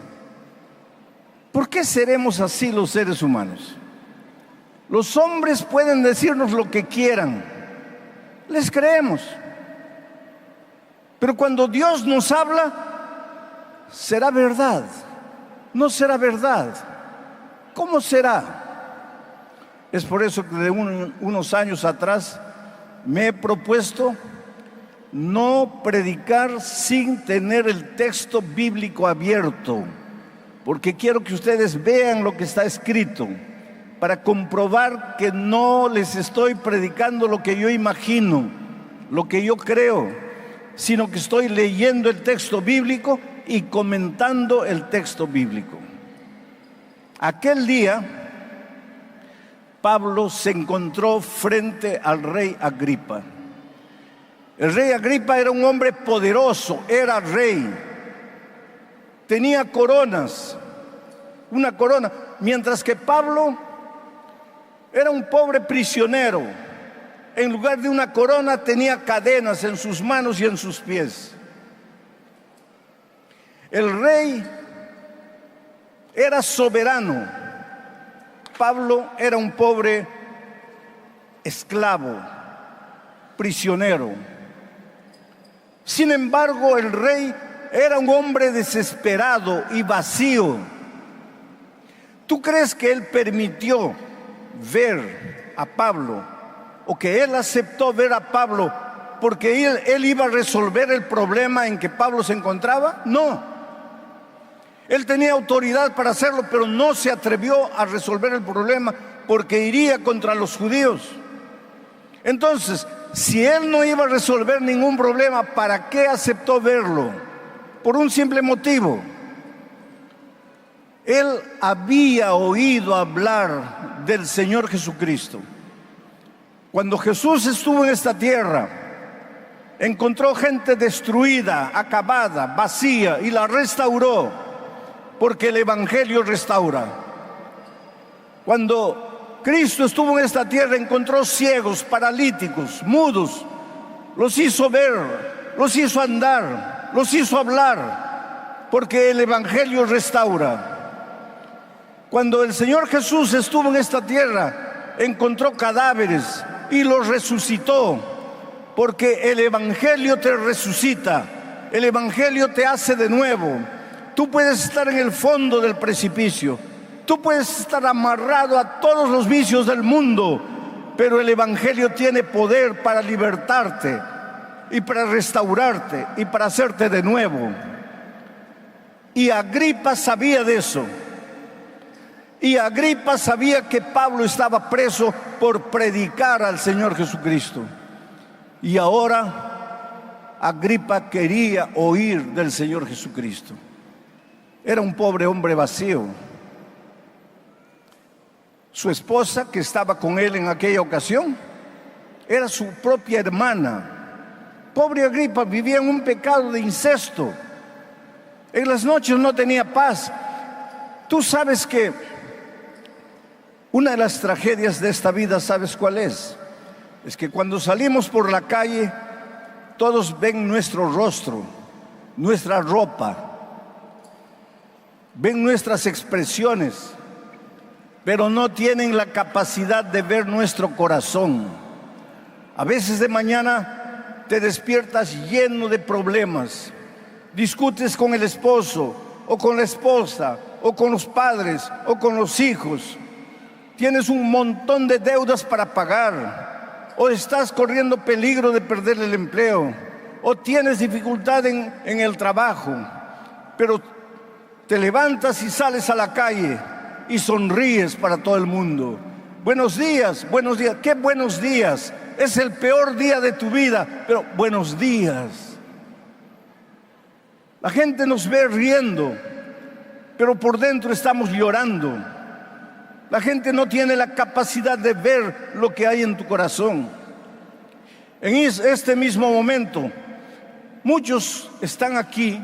¿Por qué seremos así los seres humanos? Los hombres pueden decirnos lo que quieran, les creemos. Pero cuando Dios nos habla, ¿será verdad? ¿No será verdad? ¿Cómo será? Es por eso que de unos años atrás me he propuesto no predicar sin tener el texto bíblico abierto, porque quiero que ustedes vean lo que está escrito, para comprobar que no les estoy predicando lo que yo imagino, lo que yo creo, sino que estoy leyendo el texto bíblico y comentando el texto bíblico. Aquel día, Pablo se encontró frente al rey Agripa. El rey Agripa era un hombre poderoso, era rey, tenía coronas, una corona, mientras que Pablo era un pobre prisionero. En lugar de una corona tenía cadenas en sus manos y en sus pies. El rey era soberano. Pablo era un pobre esclavo, prisionero. Sin embargo, el rey era un hombre desesperado y vacío. ¿Tú crees que él permitió ver a Pablo, o que él aceptó ver a Pablo porque él iba a resolver el problema en que Pablo se encontraba? No. Él tenía autoridad para hacerlo, pero no se atrevió a resolver el problema porque iría contra los judíos. Entonces, si él no iba a resolver ningún problema, ¿para qué aceptó verlo? Por un simple motivo. Él había oído hablar del Señor Jesucristo. Cuando Jesús estuvo en esta tierra, encontró gente destruida, acabada, vacía, y la restauró, porque el Evangelio restaura. Cuando Cristo estuvo en esta tierra, encontró ciegos, paralíticos, mudos, los hizo ver, los hizo andar, los hizo hablar. porque el Evangelio restaura. Cuando el Señor Jesús estuvo en esta tierra, encontró cadáveres y los resucitó, porque el Evangelio te resucita, el Evangelio te hace de nuevo. Tú puedes estar en el fondo del precipicio, tú puedes estar amarrado a todos los vicios del mundo, pero el Evangelio tiene poder para libertarte y para restaurarte y para hacerte de nuevo. Y Agripa sabía de eso. Y Agripa sabía que Pablo estaba preso por predicar al Señor Jesucristo. Y ahora Agripa quería oír del Señor Jesucristo. Era un pobre hombre vacío. Su esposa, que estaba con él en aquella ocasión, era su propia hermana. Pobre Agripa vivía en un pecado de incesto. En las noches no tenía paz. Tú sabes que una de las tragedias de esta vida, ¿sabes cuál es? Es que cuando salimos por la calle, todos ven nuestro rostro, nuestra ropa, ven nuestras expresiones, pero no tienen la capacidad de ver nuestro corazón. A veces de mañana te despiertas lleno de problemas, discutes con el esposo, o con la esposa, o con los padres, o con los hijos. Tienes un montón de deudas para pagar, o estás corriendo peligro de perder el empleo, o tienes dificultad en el trabajo, pero te levantas y sales a la calle y sonríes para todo el mundo. Buenos días, qué buenos días. Es el peor día de tu vida, pero buenos días. La gente nos ve riendo, pero por dentro estamos llorando. La gente no tiene la capacidad de ver lo que hay en tu corazón. En este mismo momento, muchos están aquí,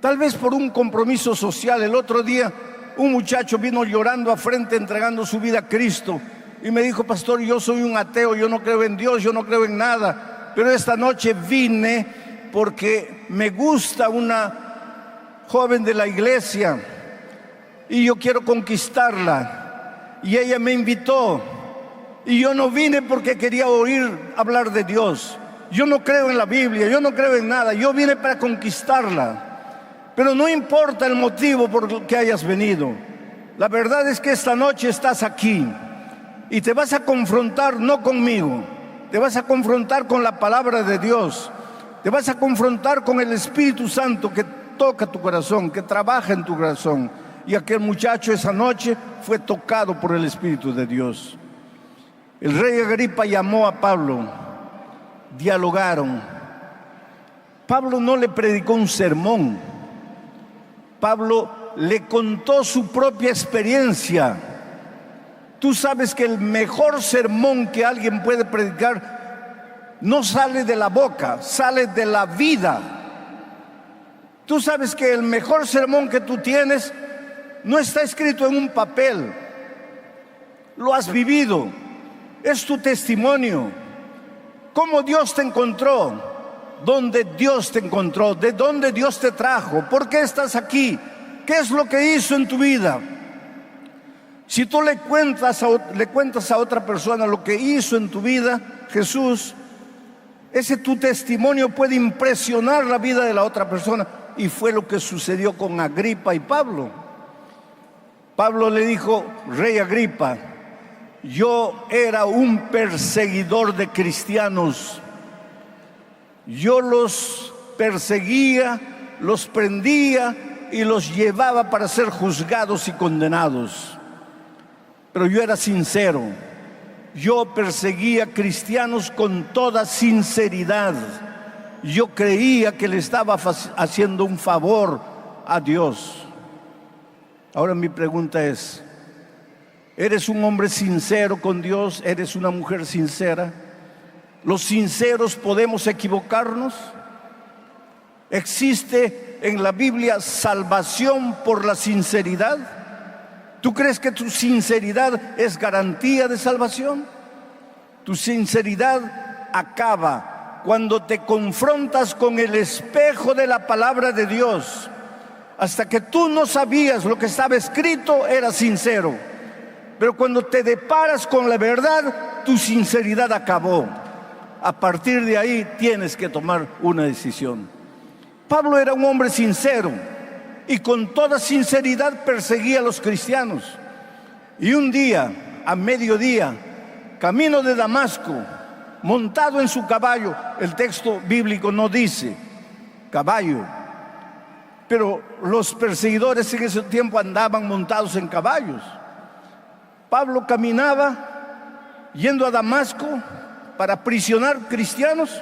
tal vez por un compromiso social. El otro día, un muchacho vino llorando a frente, entregando su vida a Cristo, y me dijo: pastor, yo soy un ateo, yo no creo en Dios, yo no creo en nada, pero esta noche vine porque me gusta una joven de la iglesia y yo quiero conquistarla, y ella me invitó, y yo no vine porque quería oír hablar de Dios. Yo no creo en la Biblia, yo no creo en nada, yo vine para conquistarla. Pero no importa el motivo por el que hayas venido, la verdad es que esta noche estás aquí y te vas a confrontar no conmigo, te vas a confrontar con la palabra de Dios, te vas a confrontar con el Espíritu Santo que toca tu corazón, que trabaja en tu corazón. Y aquel muchacho esa noche fue tocado por el Espíritu de Dios. El rey Agripa llamó a Pablo, dialogaron. Pablo no le predicó un sermón, Pablo le contó su propia experiencia. Tú sabes que el mejor sermón que alguien puede predicar no sale de la boca, sale de la vida. Tú sabes que el mejor sermón que tú tienes no está escrito en un papel, lo has vivido, es tu testimonio. ¿Cómo Dios te encontró? ¿Dónde Dios te encontró? ¿De dónde Dios te trajo? ¿Por qué estás aquí? ¿Qué es lo que hizo en tu vida? Si tú le cuentas a otra persona lo que hizo en tu vida Jesús, ese tu testimonio puede impresionar la vida de la otra persona. Y fue lo que sucedió con Agripa y Pablo. Pablo le dijo: rey Agripa, yo era un perseguidor de cristianos. Yo los perseguía, los prendía y los llevaba para ser juzgados y condenados. Pero yo era sincero. Yo perseguía cristianos con toda sinceridad. Yo creía que le estaba haciendo un favor a Dios. Ahora mi pregunta es: ¿eres un hombre sincero con Dios? ¿Eres una mujer sincera? ¿Los sinceros podemos equivocarnos? ¿Existe en la Biblia salvación por la sinceridad? ¿Tú crees que tu sinceridad es garantía de salvación? Tu sinceridad acaba cuando te confrontas con el espejo de la palabra de Dios Hasta que tú no sabías lo que estaba escrito, eras sincero. Pero cuando te deparas con la verdad, tu sinceridad acabó. A partir de ahí tienes que tomar una decisión. Pablo era un hombre sincero y con toda sinceridad perseguía a los cristianos. Y un día, a mediodía, camino de Damasco, montado en su caballo, el texto bíblico no dice caballo, pero los perseguidores en ese tiempo andaban montados en caballos. Pablo caminaba yendo a Damasco para aprisionar cristianos,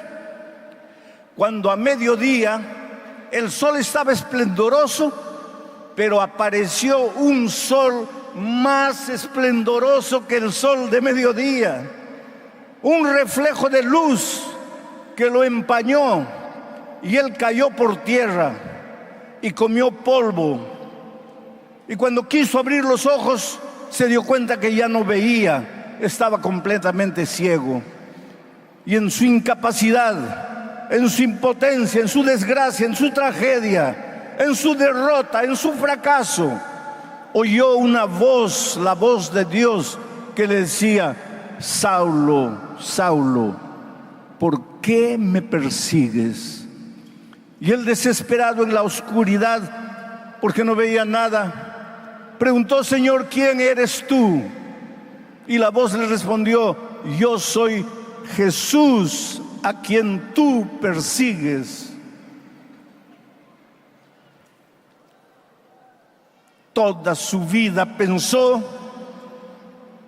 cuando a mediodía el sol estaba esplendoroso, pero apareció un sol más esplendoroso que el sol de mediodía, un reflejo de luz que lo empañó, y él cayó por tierra y comió polvo. Y cuando quiso abrir los ojos, se dio cuenta que ya no veía, estaba completamente ciego. Y en su incapacidad, en su impotencia, en su desgracia, en su tragedia, en su derrota, en su fracaso, oyó una voz, la voz de Dios, que le decía: Saulo, Saulo, ¿por qué me persigues? Y él, desesperado en la oscuridad, porque no veía nada, preguntó: Señor, ¿quién eres tú? Y la voz le respondió: yo soy Jesús, a quien tú persigues. Toda su vida pensó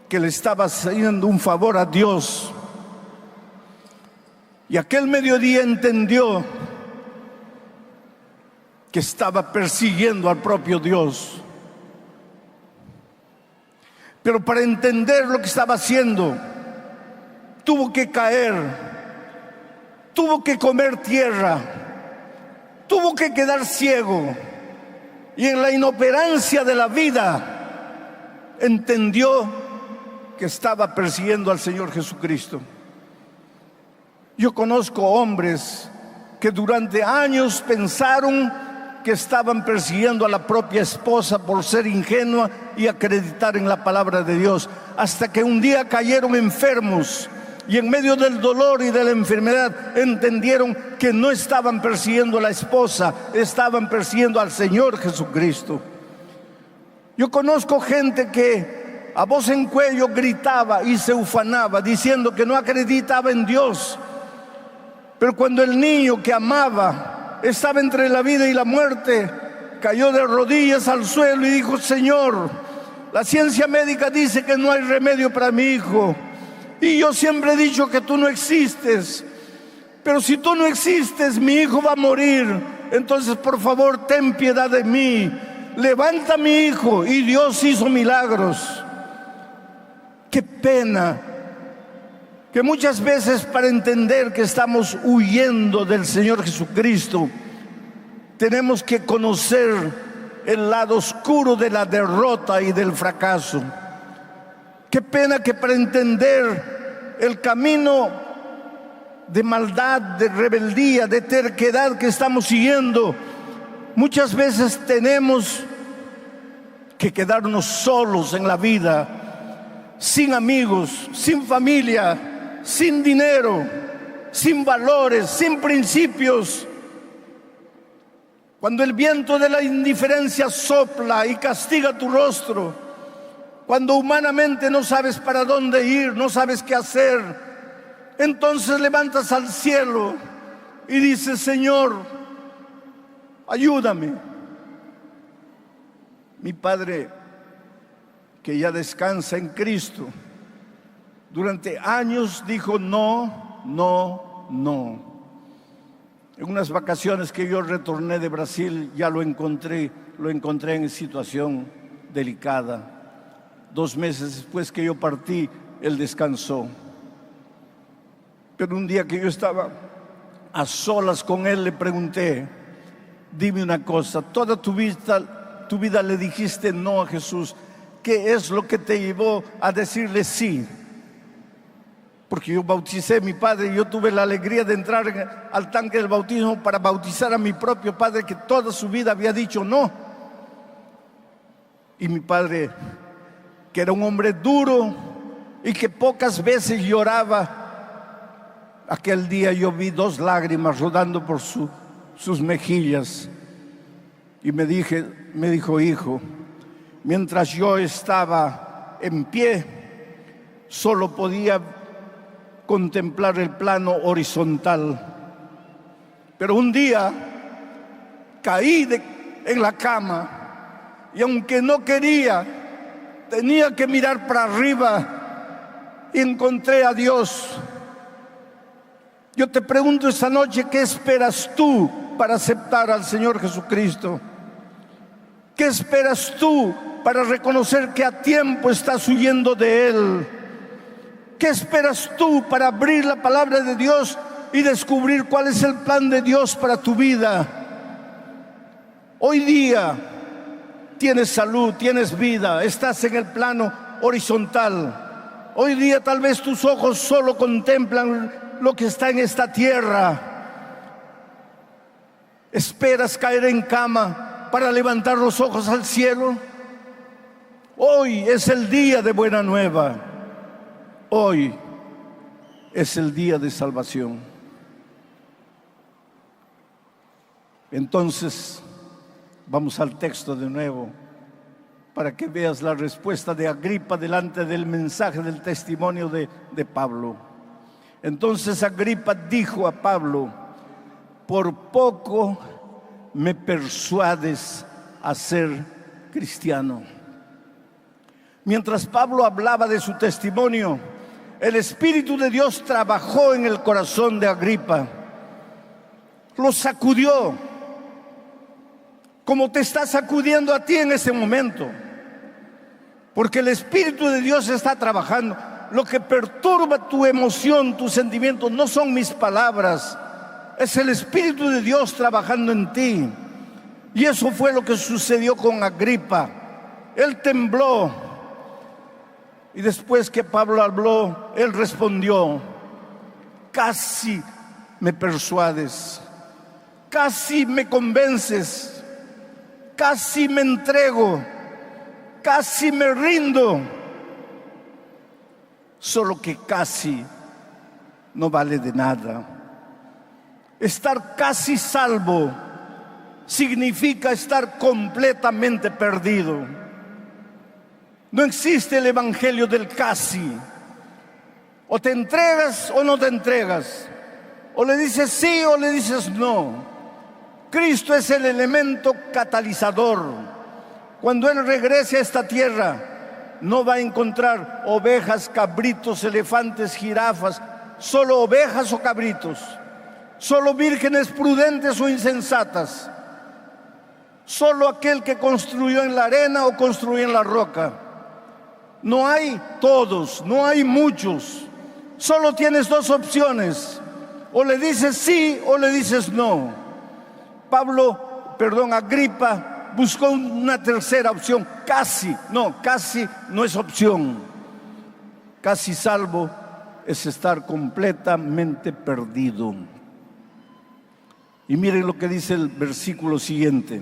que le estaba haciendo un favor a Dios. Y aquel mediodía entendió que estaba persiguiendo al propio Dios. Pero para entender lo que estaba haciendo, tuvo que caer, tuvo que comer tierra, tuvo que quedar ciego. Y en la inoperancia de la vida entendió que estaba persiguiendo al Señor Jesucristo. Yo conozco hombres que durante años pensaron que estaban persiguiendo a la propia esposa por ser ingenua y acreditar en la palabra de Dios, hasta que un día cayeron enfermos y en medio del dolor y de la enfermedad entendieron que no estaban persiguiendo a la esposa, estaban persiguiendo al Señor Jesucristo. Yo conozco gente que a voz en cuello gritaba y se ufanaba diciendo que no acreditaba en Dios, pero cuando el niño que amaba estaba entre la vida y la muerte, cayó de rodillas al suelo y dijo: Señor, la ciencia médica dice que no hay remedio para mi hijo, y yo siempre he dicho que tú no existes, pero si tú no existes, mi hijo va a morir. Entonces, por favor, ten piedad de mí, levanta a mi hijo. Y Dios hizo milagros. Qué pena que muchas veces, para entender que estamos huyendo del Señor Jesucristo, tenemos que conocer el lado oscuro de la derrota y del fracaso. Qué pena que para entender el camino de maldad, de rebeldía, de terquedad que estamos siguiendo, muchas veces tenemos que quedarnos solos en la vida, sin amigos, sin familia, sin dinero, sin valores, sin principios. Cuando el viento de la indiferencia sopla y castiga tu rostro, cuando humanamente no sabes para dónde ir, no sabes qué hacer, entonces levantas al cielo y dices: Señor, ayúdame. Mi padre, que ya descansa en Cristo, durante años dijo no, no, no. En unas vacaciones que yo retorné de Brasil, ya lo encontré en situación delicada. 2 meses después que yo partí, él descansó. Pero un día que yo estaba a solas con él, le pregunté: dime una cosa, toda tu vida le dijiste no a Jesús, ¿qué es lo que te llevó a decirle sí? porque yo bauticé a mi padre y yo tuve la alegría de entrar al tanque del bautismo para bautizar a mi propio padre, que toda su vida había dicho no. Y mi padre, que era un hombre duro y que pocas veces lloraba, aquel día yo vi 2 lágrimas rodando por sus mejillas y me dijo: hijo, mientras yo estaba en pie, solo podía contemplar el plano horizontal, pero un día caí en la cama y aunque no quería, tenía que mirar para arriba y encontré a Dios. Yo te pregunto esta noche, ¿qué esperas tú para aceptar al Señor Jesucristo? ¿Qué esperas tú para reconocer que a tiempo estás huyendo de Él? ¿Qué esperas tú para abrir la palabra de Dios y descubrir cuál es el plan de Dios para tu vida? Hoy día tienes salud, tienes vida, estás en el plano horizontal. Hoy día tal vez tus ojos solo contemplan lo que está en esta tierra. ¿Esperas caer en cama para levantar los ojos al cielo? Hoy es el día de buena nueva. Hoy es el día de salvación. Entonces, vamos al texto de nuevo para que veas la respuesta de Agripa delante del mensaje del testimonio de Pablo. Entonces Agripa dijo a Pablo: por poco me persuades a ser cristiano. Mientras Pablo hablaba de su testimonio, el Espíritu de Dios trabajó en el corazón de Agripa. Lo sacudió, como te está sacudiendo a ti en ese momento. Porque el Espíritu de Dios está trabajando. Lo que perturba tu emoción, tus sentimientos, no son mis palabras. Es el Espíritu de Dios trabajando en ti. Y eso fue lo que sucedió con Agripa. Él tembló. Y después que Pablo habló, él respondió: casi me persuades, casi me convences, casi me entrego, casi me rindo. Solo que casi no vale de nada. Estar casi salvo significa estar completamente perdido. No existe el evangelio del casi. O te entregas o no te entregas. O le dices sí o le dices no. Cristo es el elemento catalizador. Cuando Él regrese a esta tierra, no va a encontrar ovejas, cabritos, elefantes, jirafas, solo ovejas o cabritos, solo vírgenes prudentes o insensatas, solo aquel que construyó en la arena o construyó en la roca. No hay todos, no hay muchos. Solo tienes 2 opciones: o le dices sí o le dices no. Agripa buscó una tercera opción: casi no es opción. Casi salvo es estar completamente perdido. Y miren lo que dice el versículo siguiente.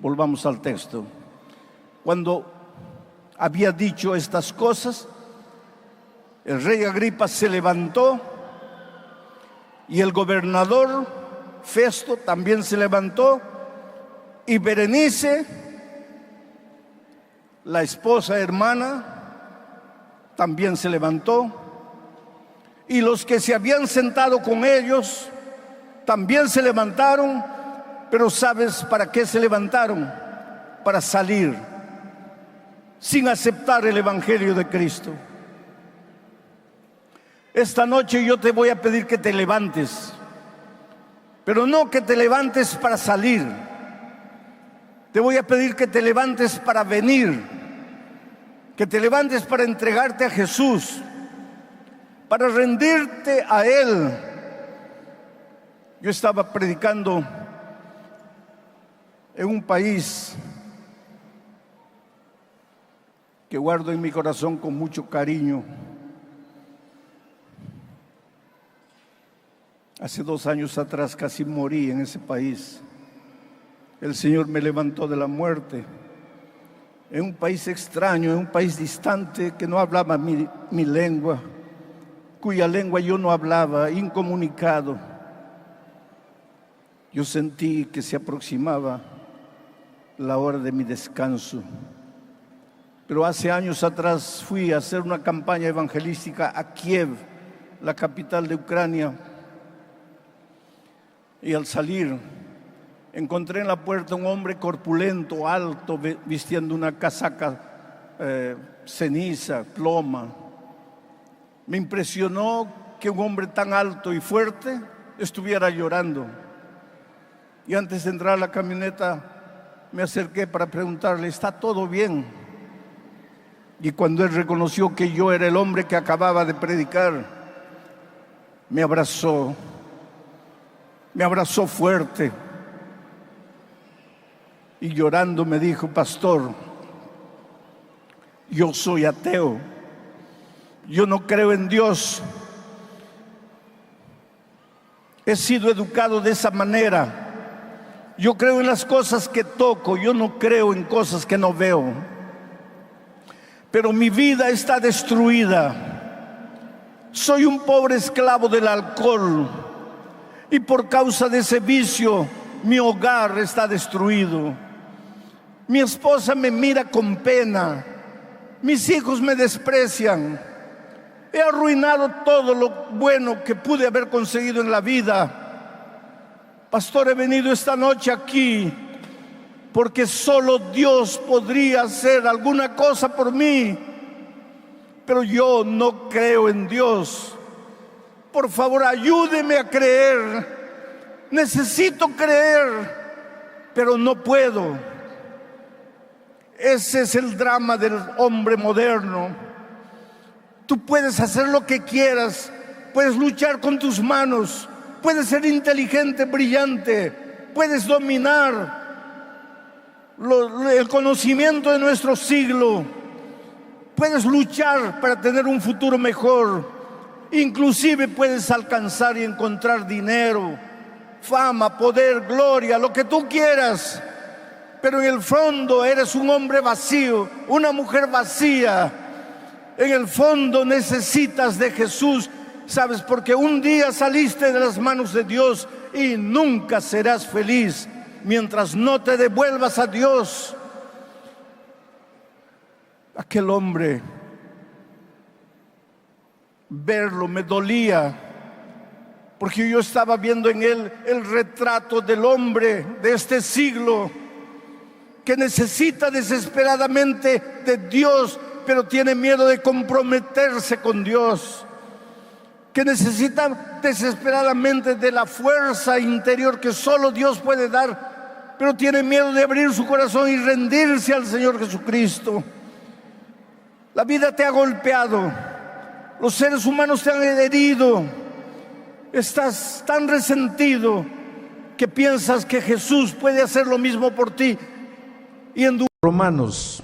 Volvamos al texto. Cuando había dicho estas cosas, el rey Agripa se levantó y el gobernador Festo también se levantó, y Berenice, la esposa hermana, también se levantó, y los que se habían sentado con ellos también se levantaron. Pero ¿sabes para qué se levantaron? Para salir sin aceptar el evangelio de Cristo. Esta noche yo te voy a pedir que te levantes, pero no que te levantes para salir. Te voy a pedir que te levantes para venir, que te levantes para entregarte a Jesús, para rendirte a Él. Yo estaba predicando en un país que guardo en mi corazón con mucho cariño. Hace 2 años atrás casi morí en ese país. El Señor me levantó de la muerte. En un país extraño, en un país distante que no hablaba mi lengua, cuya lengua yo no hablaba, incomunicado. Yo sentí que se aproximaba la hora de mi descanso. Pero hace años atrás fui a hacer una campaña evangelística a Kiev, la capital de Ucrania. Y al salir, encontré en la puerta un hombre corpulento, alto, vistiendo una casaca ceniza, ploma. Me impresionó que un hombre tan alto y fuerte estuviera llorando. Y antes de entrar a la camioneta, me acerqué para preguntarle, ¿está todo bien? Y cuando él reconoció que yo era el hombre que acababa de predicar, me abrazó fuerte y llorando me dijo, pastor, yo soy ateo, yo no creo en Dios, he sido educado de esa manera, yo creo en las cosas que toco, yo no creo en cosas que no veo, pero mi vida está destruida, soy un pobre esclavo del alcohol y por causa de ese vicio mi hogar está destruido. Mi esposa me mira con pena, mis hijos me desprecian, he arruinado todo lo bueno que pude haber conseguido en la vida. Pastor, he venido esta noche aquí porque solo Dios podría hacer alguna cosa por mí, pero yo no creo en Dios. Por favor, ayúdeme a creer. Necesito creer, pero no puedo. Ese es el drama del hombre moderno. Tú puedes hacer lo que quieras, puedes luchar con tus manos, puedes ser inteligente, brillante, puedes dominar el conocimiento de nuestro siglo, puedes luchar para tener un futuro mejor, inclusive puedes alcanzar y encontrar dinero, fama, poder, gloria, lo que tú quieras, pero en el fondo eres un hombre vacío, una mujer vacía. En el fondo necesitas de Jesús, ¿sabes? Porque un día saliste de las manos de Dios y nunca serás feliz mientras no te devuelvas a Dios. Aquel hombre, verlo me dolía, porque yo estaba viendo en él el retrato del hombre de este siglo que necesita desesperadamente de Dios, pero tiene miedo de comprometerse con Dios, que necesita desesperadamente de la fuerza interior que solo Dios puede dar, pero tiene miedo de abrir su corazón y rendirse al Señor Jesucristo. La vida te ha golpeado, los seres humanos te han herido, estás tan resentido que piensas que Jesús puede hacer lo mismo por ti. Y en Romanos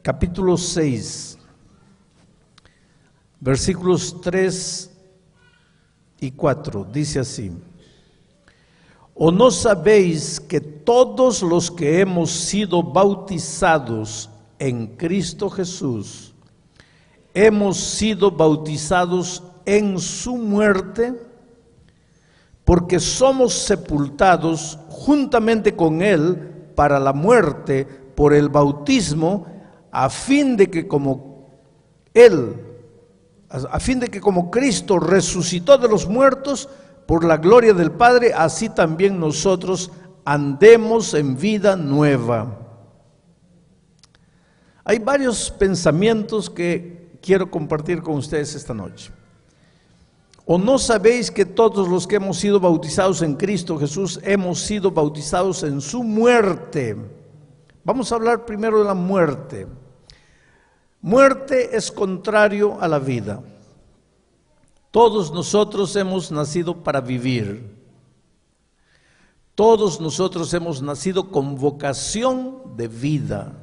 capítulo 6, versículos 3 y 4, dice así: ¿O no sabéis que todos los que hemos sido bautizados en Cristo Jesús, hemos sido bautizados en su muerte? Porque somos sepultados juntamente con Él para la muerte por el bautismo, a fin de que como Cristo resucitó de los muertos por la gloria del Padre, así también nosotros andemos en vida nueva. Hay varios pensamientos que quiero compartir con ustedes esta noche. ¿O no sabéis que todos los que hemos sido bautizados en Cristo Jesús hemos sido bautizados en su muerte? Vamos a hablar primero de la muerte. Muerte es contrario a la vida. Todos nosotros hemos nacido para vivir. Todos nosotros hemos nacido con vocación de vida.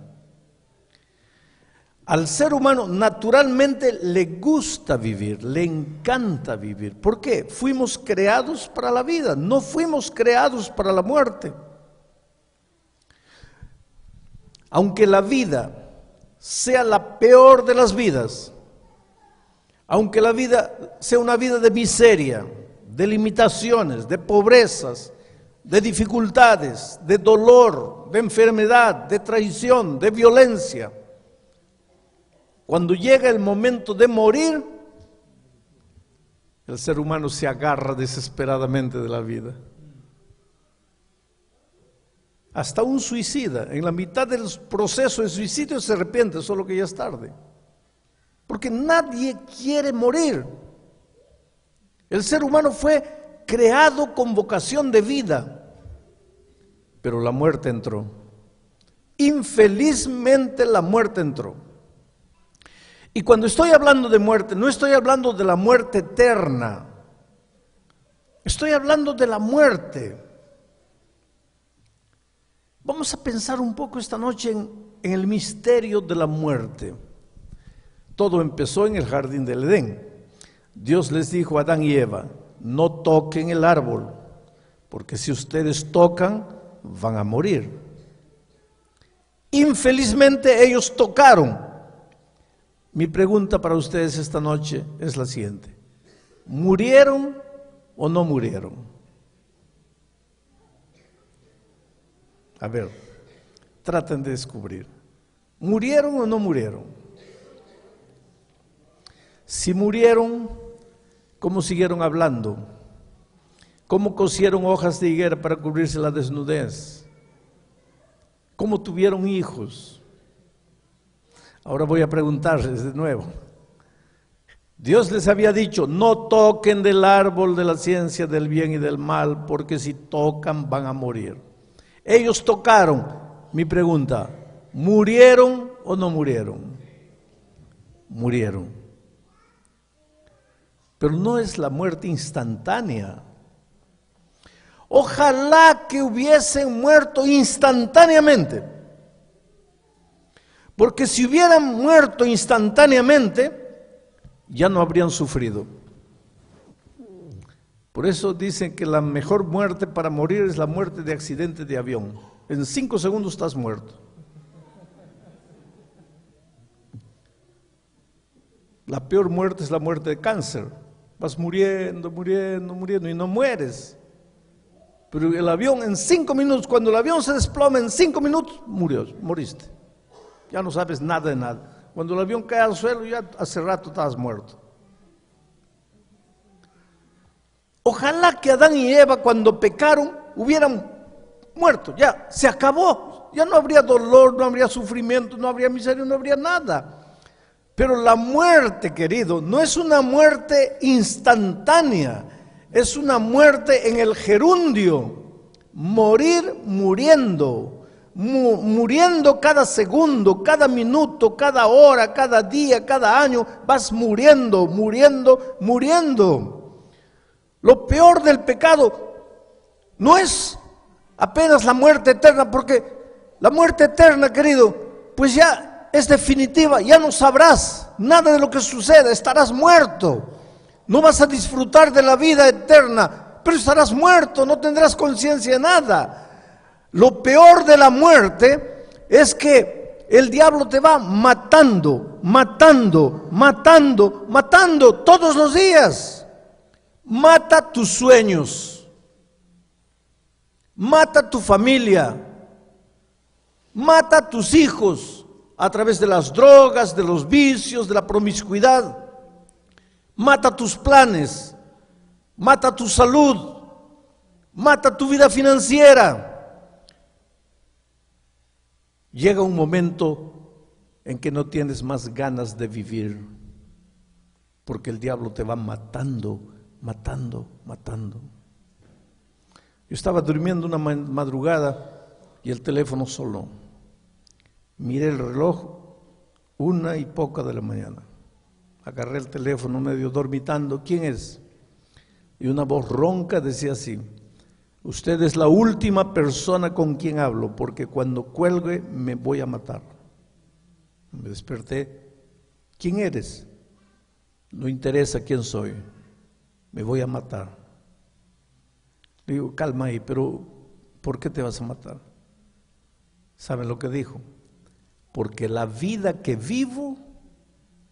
Al ser humano naturalmente le gusta vivir, le encanta vivir. ¿Por qué? Fuimos creados para la vida, no fuimos creados para la muerte. Aunque la vida sea la peor de las vidas, aunque la vida sea una vida de miseria, de limitaciones, de pobrezas, de dificultades, de dolor, de enfermedad, de traición, de violencia, cuando llega el momento de morir, el ser humano se agarra desesperadamente de la vida. Hasta un suicida, en la mitad del proceso de suicidio se arrepiente, solo que ya es tarde. Porque nadie quiere morir. El ser humano fue creado con vocación de vida, pero la muerte entró. Infelizmente la muerte entró. Y cuando estoy hablando de muerte, no estoy hablando de la muerte eterna, estoy hablando de la muerte. Vamos a pensar un poco esta noche en el misterio de la muerte. Todo empezó en el jardín del Edén. Dios les dijo a Adán y Eva, no toquen el árbol, porque si ustedes tocan, van a morir. Infelizmente ellos tocaron. Mi pregunta para ustedes esta noche es la siguiente: ¿murieron o no murieron? A ver, traten de descubrir. ¿Murieron o no murieron? Si murieron, ¿cómo siguieron hablando? ¿Cómo cosieron hojas de higuera para cubrirse la desnudez? ¿Cómo tuvieron hijos? Ahora voy a preguntarles de nuevo. Dios les había dicho, no toquen del árbol de la ciencia del bien y del mal, porque si tocan van a morir. Ellos tocaron. Mi pregunta, ¿murieron o no murieron? Murieron. Pero no es la muerte instantánea. Ojalá que hubiesen muerto instantáneamente. Porque si hubieran muerto instantáneamente, ya no habrían sufrido. Por eso dicen que la mejor muerte para morir es la muerte de accidente de avión. En 5 segundos estás muerto. La peor muerte es la muerte de cáncer. Vas muriendo, muriendo, muriendo y no mueres. Pero el avión en 5 minutos, cuando el avión se desploma en 5 minutos, moriste. Ya no sabes nada de nada. Cuando el avión cae al suelo, ya hace rato estabas muerto. Ojalá que Adán y Eva cuando pecaron hubieran muerto, ya se acabó. Ya no habría dolor, no habría sufrimiento, no habría miseria, no habría nada. Pero la muerte, querido, no es una muerte instantánea, es una muerte en el gerundio. Morir muriendo. Muriendo cada segundo, cada minuto, cada hora, cada día, cada año, vas muriendo, muriendo, muriendo. Lo peor del pecado no es apenas la muerte eterna, porque la muerte eterna, querido, pues ya es definitiva, ya no sabrás nada de lo que sucede, estarás muerto. No vas a disfrutar de la vida eterna, pero estarás muerto, no tendrás conciencia de nada. Lo peor de la muerte es que el diablo te va matando, matando, matando, matando todos los días. Mata tus sueños, mata tu familia, mata a tus hijos a través de las drogas, de los vicios, de la promiscuidad. Mata tus planes, mata tu salud, mata tu vida financiera. Llega un momento en que no tienes más ganas de vivir, porque el diablo te va matando, matando, matando. Yo estaba durmiendo una madrugada y el teléfono sonó. Miré el reloj, 1:00 de la mañana. Agarré el teléfono medio dormitando. ¿Quién es? Y una voz ronca decía así: usted es la última persona con quien hablo, porque cuando cuelgue me voy a matar. Me desperté. ¿Quién eres? No interesa quién soy. Me voy a matar. Le digo, calma ahí, pero ¿por qué te vas a matar? ¿Saben lo que dijo? Porque la vida que vivo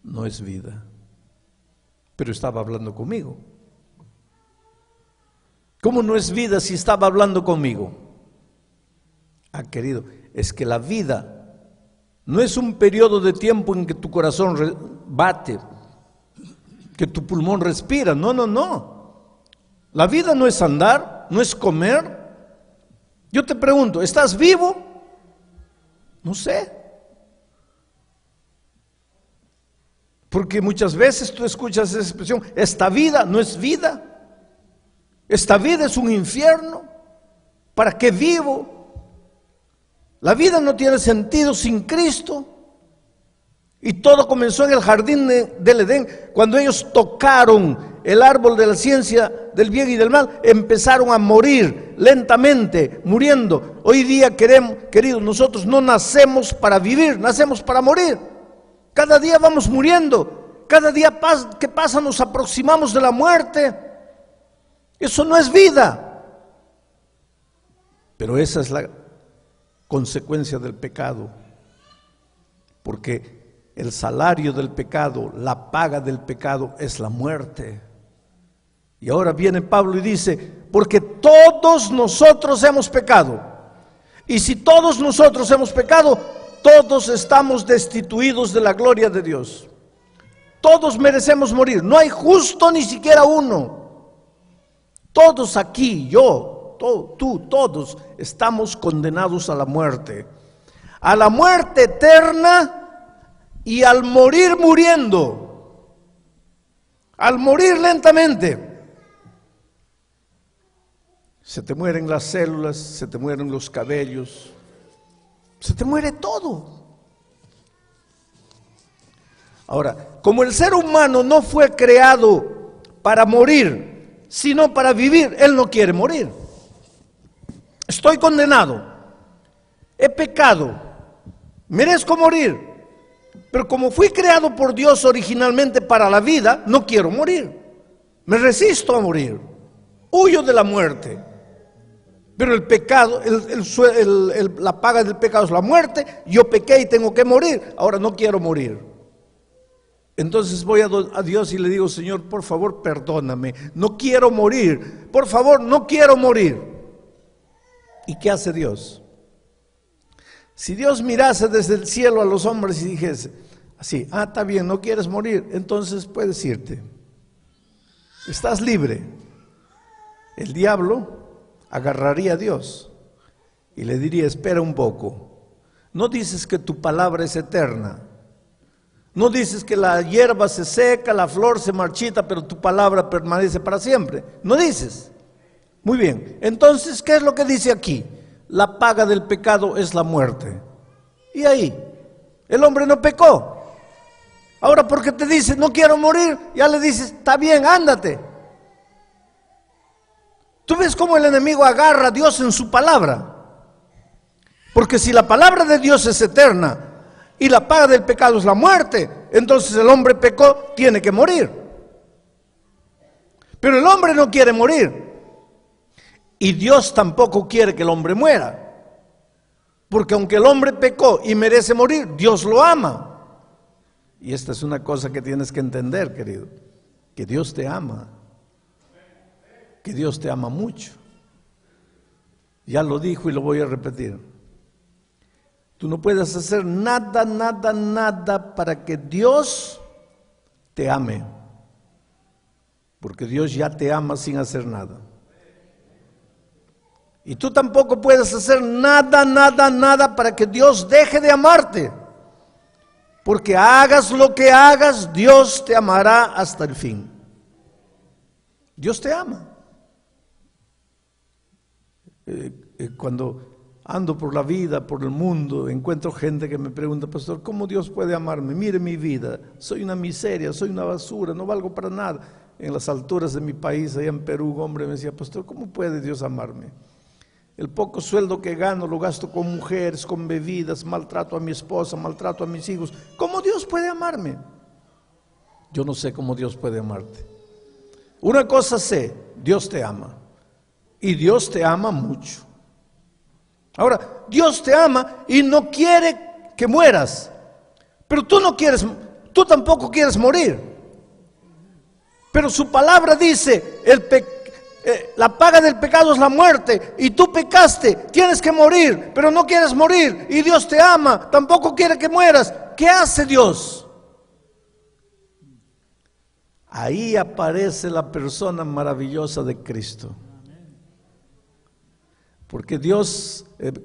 no es vida. Pero estaba hablando conmigo. ¿Cómo no es vida si estaba hablando conmigo? Ah, querido, es que la vida no es un periodo de tiempo en que tu corazón bate, que tu pulmón respira. No, no, no. La vida no es andar, no es comer. Yo te pregunto, ¿estás vivo? No sé. Porque muchas veces tú escuchas esa expresión, esta vida no es vida. Esta vida es un infierno. ¿Para qué vivo? La vida no tiene sentido sin Cristo. Y todo comenzó en el jardín del Edén, cuando ellos tocaron el árbol de la ciencia del bien y del mal, empezaron a morir lentamente, muriendo. Hoy día queridos, nosotros no nacemos para vivir, nacemos para morir. Cada día vamos muriendo, cada día que pasa nos aproximamos de la muerte. Eso no es vida. Pero esa es la consecuencia del pecado, porque el salario del pecado, la paga del pecado es la muerte. Y ahora viene Pablo y dice, porque todos nosotros hemos pecado. Y si todos nosotros hemos pecado, todos estamos destituidos de la gloria de Dios. Todos merecemos morir. No hay justo ni siquiera uno. Todos aquí, yo, tú, todos estamos condenados a la muerte. A la muerte eterna. Y al morir muriendo, al morir lentamente, se te mueren las células, se te mueren los cabellos, se te muere todo. Ahora, como el ser humano no fue creado para morir, sino para vivir, él no quiere morir. Estoy condenado, he pecado, merezco morir. Pero como fui creado por Dios originalmente para la vida, no quiero morir. Me resisto a morir. Huyo de la muerte. Pero el pecado, la paga del pecado es la muerte. Yo pequé y tengo que morir. Ahora no quiero morir. Entonces voy a Dios y le digo, Señor, por favor, perdóname. No quiero morir. Por favor, no quiero morir. ¿Y qué hace Dios? Si Dios mirase desde el cielo a los hombres y dijese así, está bien, no quieres morir, entonces puedes irte. Estás libre. El diablo agarraría a Dios y le diría, espera un poco. No dices que tu palabra es eterna. No dices que la hierba se seca, la flor se marchita, pero tu palabra permanece para siempre. No dices. Muy bien, entonces, ¿qué es lo que dice aquí? La paga del pecado es la muerte. Y ahí, el hombre no pecó. Ahora porque te dice, no quiero morir, ya le dices, está bien, ándate. ¿Tú ves cómo el enemigo agarra a Dios en su palabra? Porque si la palabra de Dios es eterna y la paga del pecado es la muerte, entonces el hombre pecó, tiene que morir. Pero el hombre no quiere morir. Y Dios tampoco quiere que el hombre muera. Porque aunque el hombre pecó y merece morir, Dios lo ama. Y esta es una cosa que tienes que entender, querido. Que Dios te ama. Que Dios te ama mucho. Ya lo dijo y lo voy a repetir. Tú no puedes hacer nada para que Dios te ame. Porque Dios ya te ama sin hacer nada. Y tú tampoco puedes hacer nada para que Dios deje de amarte. Porque hagas lo que hagas, Dios te amará hasta el fin. Dios te ama. Cuando ando por la vida, por el mundo, encuentro gente que me pregunta, pastor, ¿cómo Dios puede amarme? Mire mi vida, soy una miseria, soy una basura, no valgo para nada. En las alturas de mi país, allá en Perú, un hombre me decía, pastor, ¿cómo puede Dios amarme? El poco sueldo que gano lo gasto con mujeres, con bebidas, maltrato a mi esposa, maltrato a mis hijos. ¿Cómo Dios puede amarme? Yo no sé cómo Dios puede amarte. Una cosa sé, Dios te ama. Y Dios te ama mucho. Ahora, Dios te ama y no quiere que mueras. Pero tú tampoco quieres morir. Pero su palabra dice, la paga del pecado es la muerte, y tú pecaste, tienes que morir, pero no quieres morir, y Dios te ama, tampoco quiere que mueras. ¿Qué hace Dios? Ahí aparece la persona maravillosa de Cristo. Porque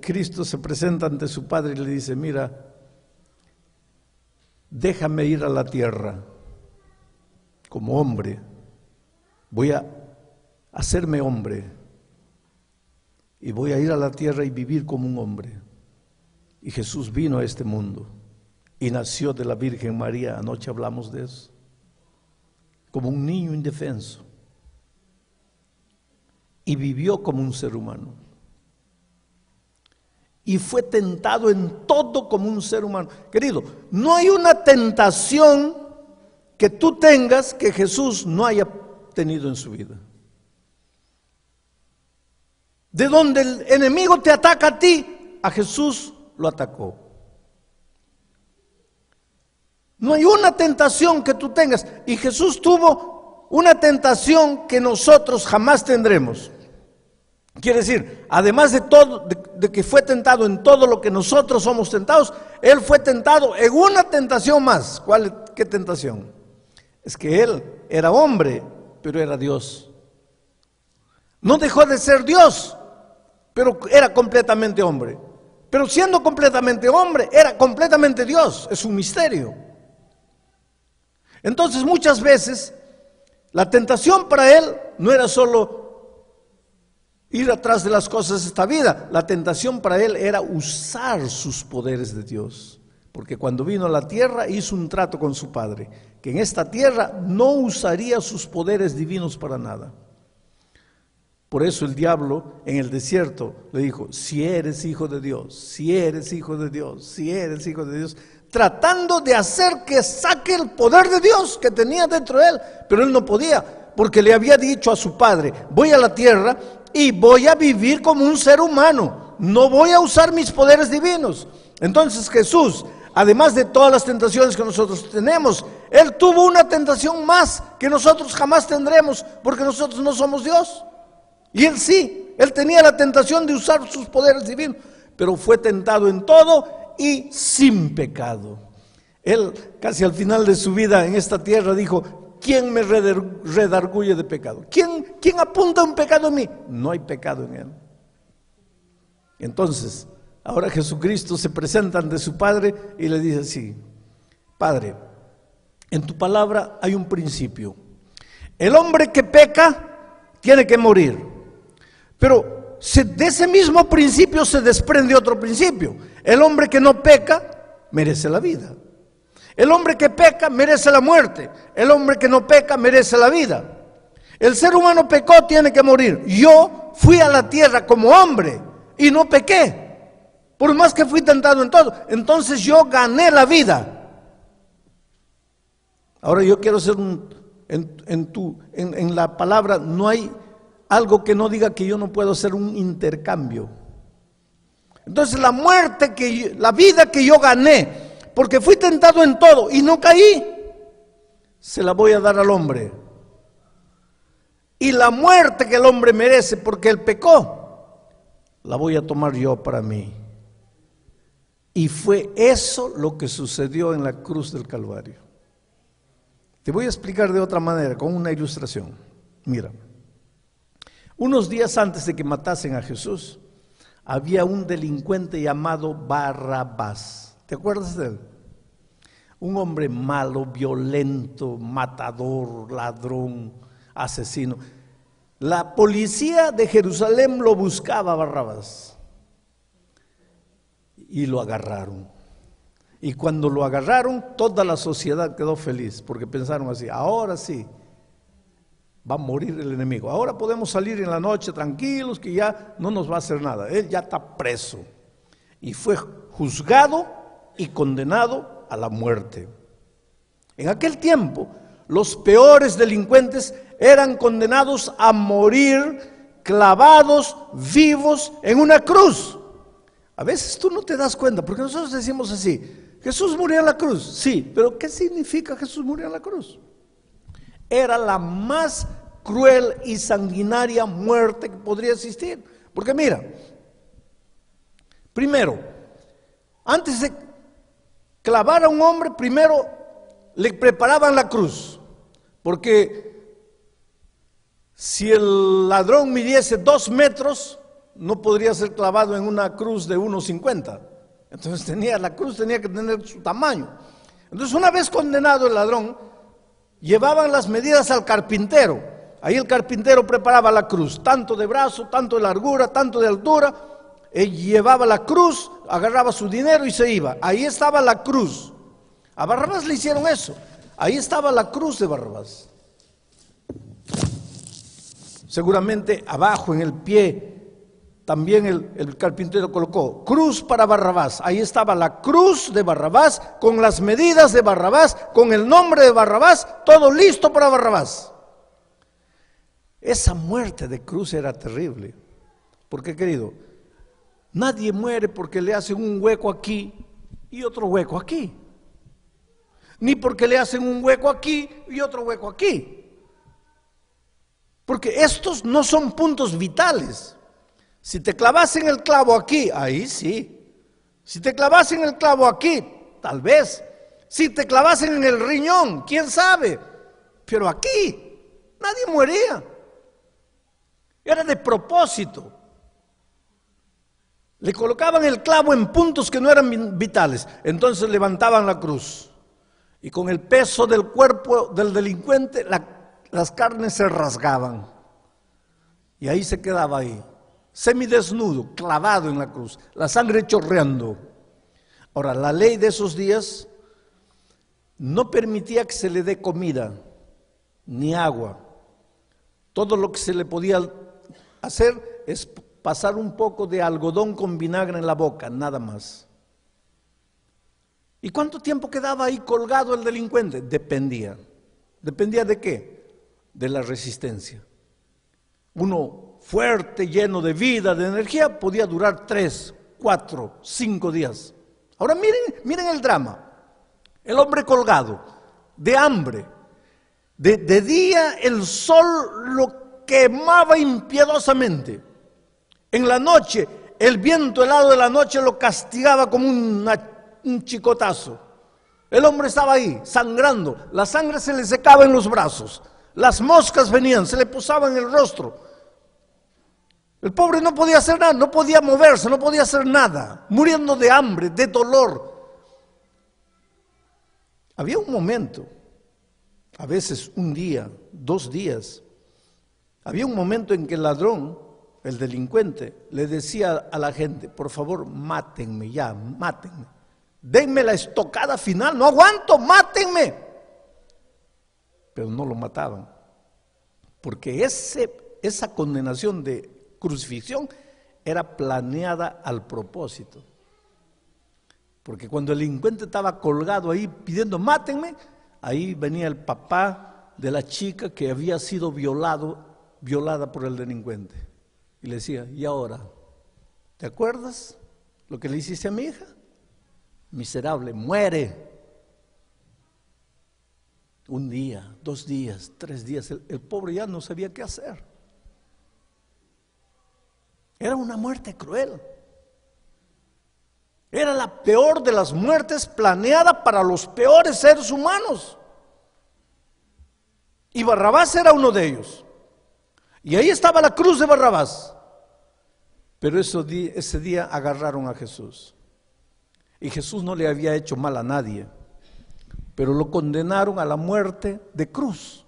Cristo se presenta ante su Padre y le dice, mira, déjame ir a la tierra como hombre, voy a hacerme hombre y voy a ir a la tierra y vivir como un hombre. Y Jesús vino a este mundo y nació de la Virgen María, anoche hablamos de eso, como un niño indefenso, y vivió como un ser humano. Y fue tentado en todo como un ser humano. Querido, no hay una tentación que tú tengas que Jesús no haya tenido en su vida. De donde el enemigo te ataca a ti, a Jesús lo atacó. No hay una tentación que tú tengas. Y Jesús tuvo una tentación que nosotros jamás tendremos. Quiere decir, además de todo, de que fue tentado en todo lo que nosotros somos tentados, Él fue tentado en una tentación más. ¿Qué tentación? Es que Él era hombre, pero era Dios. No dejó de ser Dios, pero era completamente hombre. Pero siendo completamente hombre, era completamente Dios. Es un misterio. Entonces muchas veces la tentación para Él no era solo ir atrás de las cosas de esta vida. La tentación para Él era usar sus poderes de Dios. Porque cuando vino a la tierra hizo un trato con su Padre, que en esta tierra no usaría sus poderes divinos para nada. Por eso el diablo en el desierto le dijo, si eres hijo de Dios, si eres hijo de Dios, si eres hijo de Dios, tratando de hacer que saque el poder de Dios que tenía dentro de él, pero él no podía, porque le había dicho a su Padre, voy a la tierra y voy a vivir como un ser humano, no voy a usar mis poderes divinos. Entonces Jesús, además de todas las tentaciones que nosotros tenemos, Él tuvo una tentación más que nosotros jamás tendremos, porque nosotros no somos Dios. Y Él sí, Él tenía la tentación de usar sus poderes divinos, pero fue tentado en todo y sin pecado. Él casi al final de su vida en esta tierra dijo, ¿quién me redarguye de pecado? ¿Quién apunta un pecado en mí? No hay pecado en Él. Entonces, ahora Jesucristo se presenta ante su Padre y le dice así, Padre, en tu palabra hay un principio. El hombre que peca tiene que morir. Pero de ese mismo principio se desprende otro principio. El hombre que no peca merece la vida. El hombre que peca merece la muerte. El hombre que no peca merece la vida. El ser humano pecó, tiene que morir. Yo fui a la tierra como hombre y no pequé, por más que fui tentado en todo. Entonces yo gané la vida. Ahora yo quiero hacer en la palabra no hay algo que no diga que yo no puedo hacer un intercambio. Entonces la vida que yo gané, porque fui tentado en todo y no caí, se la voy a dar al hombre. Y la muerte que el hombre merece porque él pecó, la voy a tomar yo para mí. Y fue eso lo que sucedió en la cruz del Calvario. Te voy a explicar de otra manera, con una ilustración. Mira, unos días antes de que matasen a Jesús, había un delincuente llamado Barrabás. ¿Te acuerdas de él? Un hombre malo, violento, matador, ladrón, asesino. La policía de Jerusalén lo buscaba a Barrabás y lo agarraron. Y cuando lo agarraron, toda la sociedad quedó feliz porque pensaron así, ahora sí, va a morir el enemigo. Ahora podemos salir en la noche tranquilos, que ya no nos va a hacer nada. Él ya está preso y fue juzgado y condenado a la muerte. En aquel tiempo, los peores delincuentes eran condenados a morir clavados vivos en una cruz. A veces tú no te das cuenta, porque nosotros decimos así: Jesús murió en la cruz. Sí, pero ¿qué significa Jesús murió en la cruz? Era la más cruel y sanguinaria muerte que podría existir. Porque mira, primero, antes de clavar a un hombre, primero le preparaban la cruz. Porque si el ladrón midiese 2 metros, no podría ser clavado en una cruz de 1,50. Entonces la cruz tenía que tener su tamaño. Entonces, una vez condenado el ladrón, llevaban las medidas al carpintero. Ahí el carpintero preparaba la cruz, tanto de brazo, tanto de largura, tanto de altura. Él llevaba la cruz, agarraba su dinero y se iba. Ahí estaba la cruz. A Barrabás le hicieron eso. Ahí estaba la cruz de Barrabás. Seguramente abajo en el pie también el carpintero colocó cruz para Barrabás. Ahí estaba la cruz de Barrabás, con las medidas de Barrabás, con el nombre de Barrabás, todo listo para Barrabás. Esa muerte de cruz era terrible. Porque, querido, nadie muere porque le hacen un hueco aquí y otro hueco aquí. Ni porque le hacen un hueco aquí y otro hueco aquí. Porque estos no son puntos vitales. Si te clavasen el clavo aquí, ahí sí. Si te clavasen el clavo aquí, tal vez. Si te clavasen en el riñón, quién sabe. Pero aquí nadie moría. Era de propósito. Le colocaban el clavo en puntos que no eran vitales. Entonces levantaban la cruz. Y con el peso del cuerpo del delincuente, las carnes se rasgaban. Y ahí se quedaba ahí, semidesnudo, clavado en la cruz, la sangre chorreando. Ahora, la ley de esos días no permitía que se le dé comida, ni agua. Todo lo que se le podía hacer es pasar un poco de algodón con vinagre en la boca, nada más. ¿Y cuánto tiempo quedaba ahí colgado el delincuente? Dependía. ¿Dependía de qué? De la resistencia. Uno fuerte, lleno de vida, de energía, podía durar 3, 4, 5 días. Ahora miren el drama. El hombre colgado, de hambre. De día el sol lo quemaba impiedosamente. En la noche, el viento helado de la noche lo castigaba como un chicotazo. El hombre estaba ahí, sangrando. La sangre se le secaba en los brazos. Las moscas venían, se le posaban en el rostro. El pobre no podía hacer nada, no podía moverse, no podía hacer nada. Muriendo de hambre, de dolor. Había un momento, a veces un día, 2 días. Había un momento en que el ladrón, el delincuente, le decía a la gente: por favor, mátenme ya, mátenme. Denme la estocada final, no aguanto, mátenme. Pero no lo mataban, porque esa condenación de crucifixión era planeada al propósito. Porque cuando el delincuente estaba colgado ahí pidiendo mátenme, ahí venía el papá de la chica que había sido violada por el delincuente. Y le decía: ¿y ahora? ¿Te acuerdas lo que le hiciste a mi hija? Miserable, muere. 1 día, 2 días, 3 días, el pobre ya no sabía qué hacer. Era una muerte cruel. Era la peor de las muertes planeada para los peores seres humanos. Y Barrabás era uno de ellos. Y ahí estaba la cruz de Barrabás. Pero ese día agarraron a Jesús. Y Jesús no le había hecho mal a nadie, pero lo condenaron a la muerte de cruz,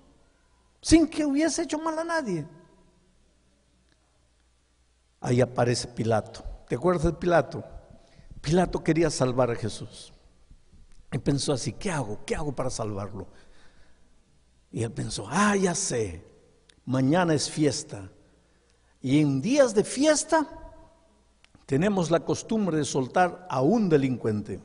sin que hubiese hecho mal a nadie. Ahí aparece Pilato. ¿Te acuerdas de Pilato? Pilato quería salvar a Jesús. Y pensó así: ¿qué hago? ¿Qué hago para salvarlo? Y él pensó: ya sé. mañana es fiesta. Y en días de fiesta tenemos la costumbre de soltar a un delincuente.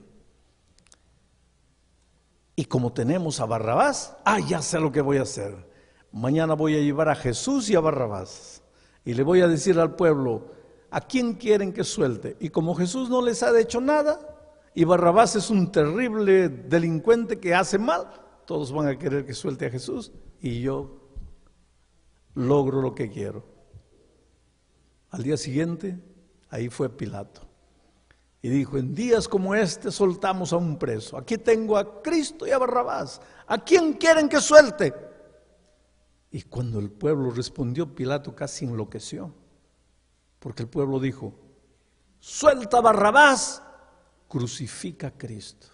Y como tenemos a Barrabás, ya sé lo que voy a hacer. Mañana voy a llevar a Jesús y a Barrabás. Y le voy a decir al pueblo, ¿a quién quieren que suelte? Y como Jesús no les ha hecho nada, y Barrabás es un terrible delincuente que hace mal, todos van a querer que suelte a Jesús y yo logro lo que quiero. Al día siguiente, ahí fue Pilato. Y dijo, en días como este soltamos a un preso. Aquí tengo a Cristo y a Barrabás. ¿A quién quieren que suelte? Y cuando el pueblo respondió, Pilato casi enloqueció. Porque el pueblo dijo, suelta a Barrabás, crucifica a Cristo.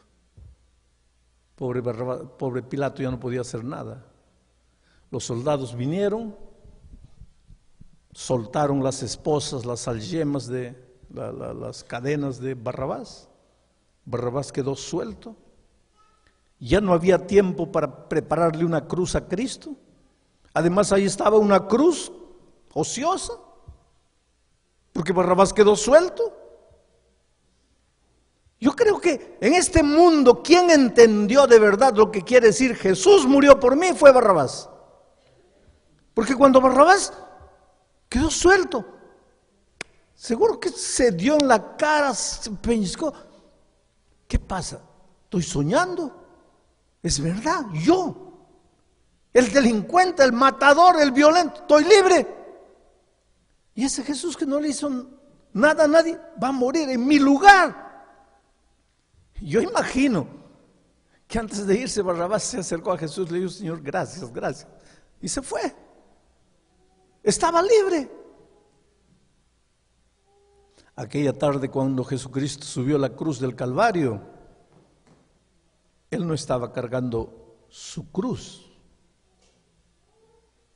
Pobre Pilato ya no podía hacer nada. Los soldados vinieron, soltaron las esposas, las algemas las cadenas de Barrabás. Barrabás quedó suelto. Ya no había tiempo para prepararle una cruz a Cristo. Además ahí estaba una cruz ociosa, porque Barrabás quedó suelto. Yo creo que en este mundo, quien entendió de verdad lo que quiere decir Jesús murió por mí fue Barrabás. Porque cuando Barrabás quedó suelto, seguro que se dio en la cara, se pellizcó. ¿Qué pasa? ¿Estoy soñando? Es verdad, yo, el delincuente, el matador, el violento, estoy libre. Y ese Jesús que no le hizo nada a nadie, va a morir en mi lugar. Yo imagino que antes de irse Barrabás se acercó a Jesús y le dijo, Señor, gracias, gracias. Y se fue. Estaba libre. Aquella tarde cuando Jesucristo subió a la cruz del Calvario, Él no estaba cargando su cruz,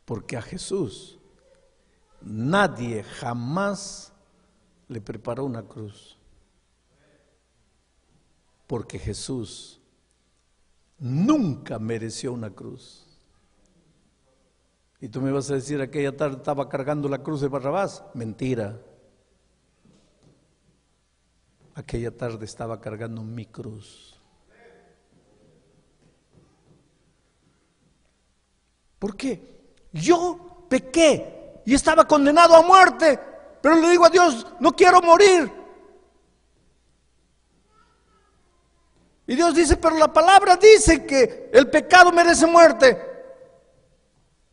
porque a Jesús nadie jamás le preparó una cruz. Porque Jesús nunca mereció una cruz. Y tú me vas a decir, aquella tarde estaba cargando la cruz de Barrabás. Mentira. Aquella tarde estaba cargando mi cruz. ¿Por qué? Yo pequé y estaba condenado a muerte, pero le digo a Dios, no quiero morir. Y Dios dice, pero la palabra dice que el pecado merece muerte,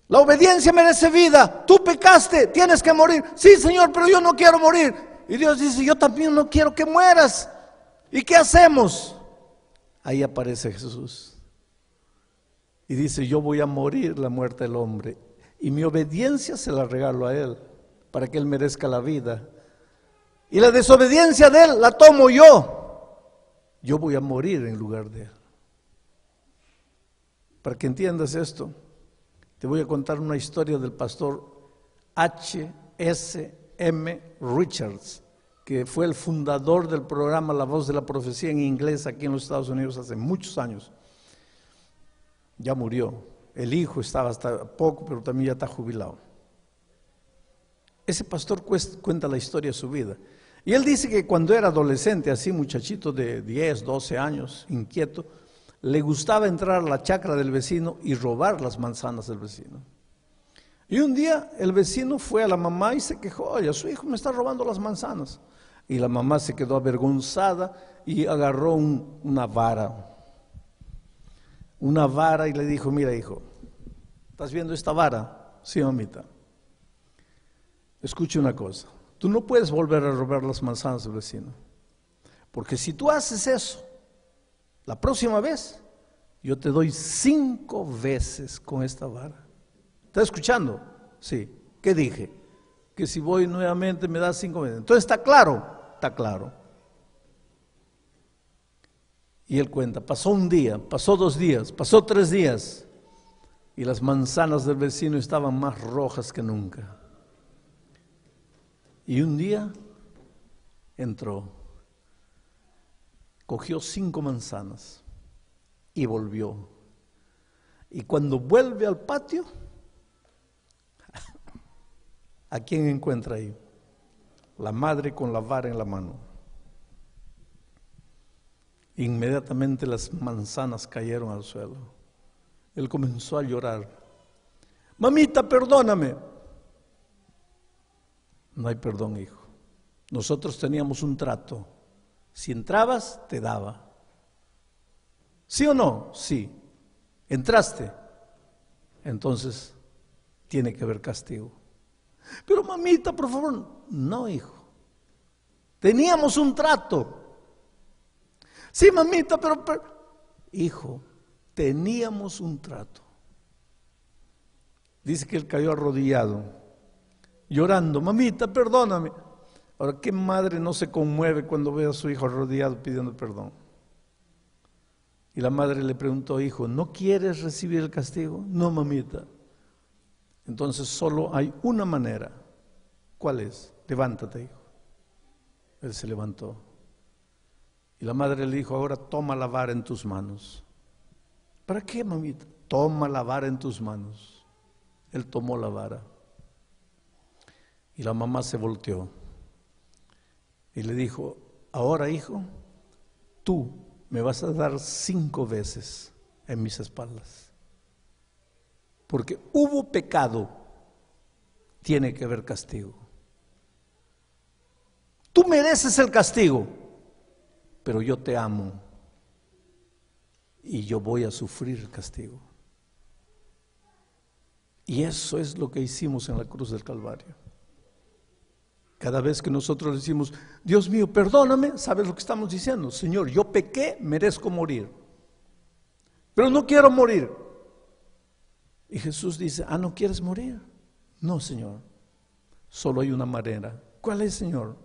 la obediencia merece vida. Tú pecaste, tienes que morir. Sí, Señor, pero yo no quiero morir. Y Dios dice, yo también no quiero que mueras. ¿Y qué hacemos? Ahí aparece Jesús y dice, yo voy a morir la muerte del hombre y mi obediencia se la regalo a Él para que Él merezca la vida, y la desobediencia de Él la tomo yo. Yo voy a morir en lugar de Él. Para que entiendas esto, te voy a contar una historia del pastor H.S.M. Richards, que fue el fundador del programa La Voz de la Profecía en inglés aquí en los Estados Unidos hace muchos años. Ya murió. El hijo estaba hasta poco, pero también ya está jubilado. Ese pastor cuenta la historia de su vida. Y él dice que cuando era adolescente, así muchachito de 10, 12 años, inquieto, le gustaba entrar a la chacra del vecino y robar las manzanas del vecino. Y un día el vecino fue a la mamá y se quejó, oye, su hijo me está robando las manzanas. Y la mamá se quedó avergonzada y agarró una vara y le dijo, mira hijo, ¿estás viendo esta vara? Sí, mamita. Escuche una cosa, tú no puedes volver a robar las manzanas del vecino, porque si tú haces eso, la próxima vez, yo te doy 5 veces con esta vara. ¿Estás escuchando? Sí. ¿Qué dije? Que si voy nuevamente me das 5 veces. Entonces, ¿está claro? Está claro. Y él cuenta, pasó un día, pasó 2 días, pasó 3 días, y las manzanas del vecino estaban más rojas que nunca. Y un día entró, cogió 5 manzanas y volvió. Y cuando vuelve al patio, ¿A quién encuentra ahí? La madre con la vara en la mano. Inmediatamente las manzanas cayeron al suelo. Él comenzó a llorar. Mamita, perdóname. No hay perdón, hijo. Nosotros teníamos un trato. Si entrabas, te daba. ¿Sí o no? Sí. ¿Entraste? Entonces, tiene que haber castigo. Pero mamita, por favor. No, hijo. Teníamos un trato. Sí, mamita, pero hijo, teníamos un trato. Dice que él cayó arrodillado, llorando. Mamita, perdóname. Ahora, ¿qué madre no se conmueve cuando ve a su hijo arrodillado pidiendo perdón? Y la madre le preguntó, hijo, ¿no quieres recibir el castigo? No, mamita. Entonces solo hay una manera. ¿Cuál es? Levántate, hijo. Él se levantó. Y la madre le dijo, ahora toma la vara en tus manos. ¿Para qué, mamita? Toma la vara en tus manos. Él tomó la vara. Y la mamá se volteó. Y le dijo, ahora, hijo, tú me vas a dar 5 veces en mis espaldas. Porque hubo pecado, tiene que haber castigo. Tú mereces el castigo, pero yo te amo y yo voy a sufrir el castigo. Y eso es lo que hicimos en la cruz del Calvario. Cada vez que nosotros decimos, Dios mío, perdóname, ¿sabes lo que estamos diciendo? Señor, yo pequé, merezco morir, pero no quiero morir. Y Jesús dice, ¿no quieres morir? No, Señor, solo hay una manera. ¿Cuál es, Señor?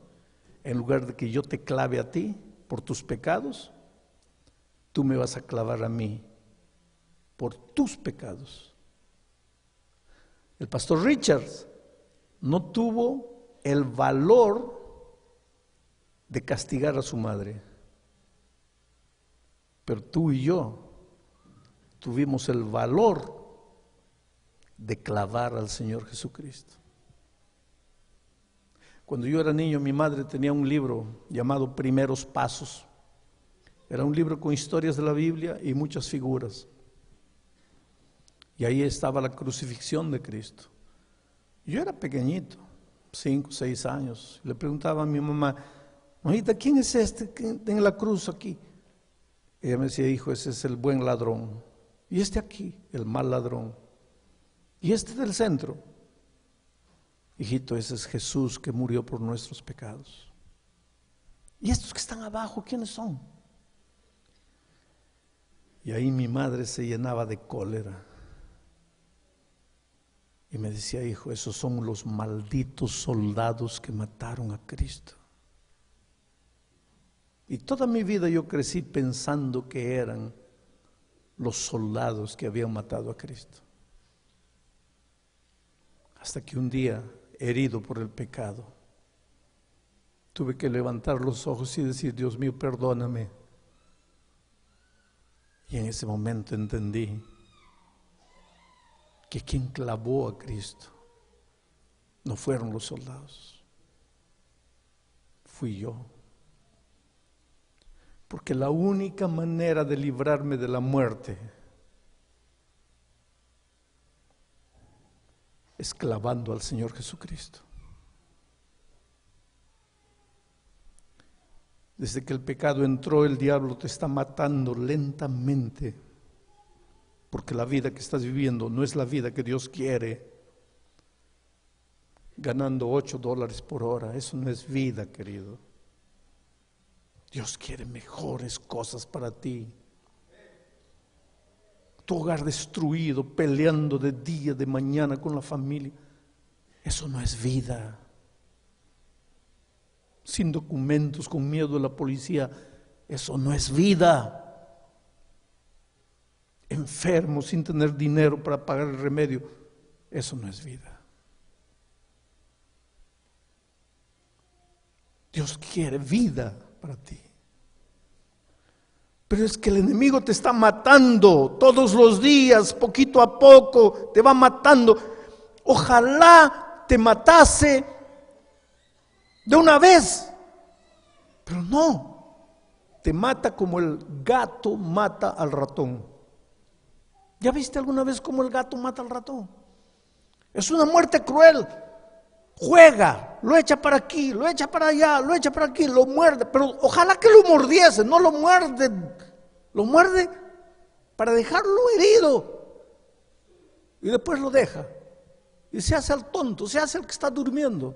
En lugar de que yo te clave a ti por tus pecados, tú me vas a clavar a mí por tus pecados. El pastor Richards no tuvo el valor de castigar a su madre, pero tú y yo tuvimos el valor de clavar al Señor Jesucristo. Cuando yo era niño, mi madre tenía un libro llamado Primeros Pasos. Era un libro con historias de la Biblia y muchas figuras. Y ahí estaba la crucifixión de Cristo. Yo era pequeñito, 5, 6 años. Le preguntaba a mi mamá, mamita, ¿quién es este que en la cruz aquí? Ella me decía, hijo, ese es el buen ladrón. Y este aquí, el mal ladrón. Y este del centro, hijito, ese es Jesús que murió por nuestros pecados. ¿Y estos que están abajo, quiénes son? Y ahí mi madre se llenaba de cólera. Y me decía, hijo, esos son los malditos soldados que mataron a Cristo. Y toda mi vida yo crecí pensando que eran los soldados que habían matado a Cristo. Hasta que un día, herido por el pecado, tuve que levantar los ojos y decir, Dios mío, perdóname. Y en ese momento entendí que quien clavó a Cristo no fueron los soldados, fui yo. Porque la única manera de librarme de la muerte es clavando al Señor Jesucristo. Desde que el pecado entró, el diablo te está matando lentamente, porque la vida que estás viviendo no es la vida que Dios quiere. Ganando $8 por hora, eso no es vida, querido. Dios quiere mejores cosas para ti. Tu hogar destruido, peleando de día, de mañana con la familia, eso no es vida. Sin documentos, con miedo de la policía, eso no es vida. Enfermo, sin tener dinero para pagar el remedio, eso no es vida. Dios quiere vida para ti. Pero es que el enemigo te está matando todos los días, poquito a poco, te va matando. Ojalá te matase de una vez. Pero no, te mata como el gato mata al ratón. ¿Ya viste alguna vez cómo el gato mata al ratón? Es una muerte cruel. Juega, lo echa para aquí, lo echa para allá, lo echa para aquí, lo muerde, pero ojalá que lo mordiese, no lo muerde para dejarlo herido y después lo deja y se hace el tonto, se hace el que está durmiendo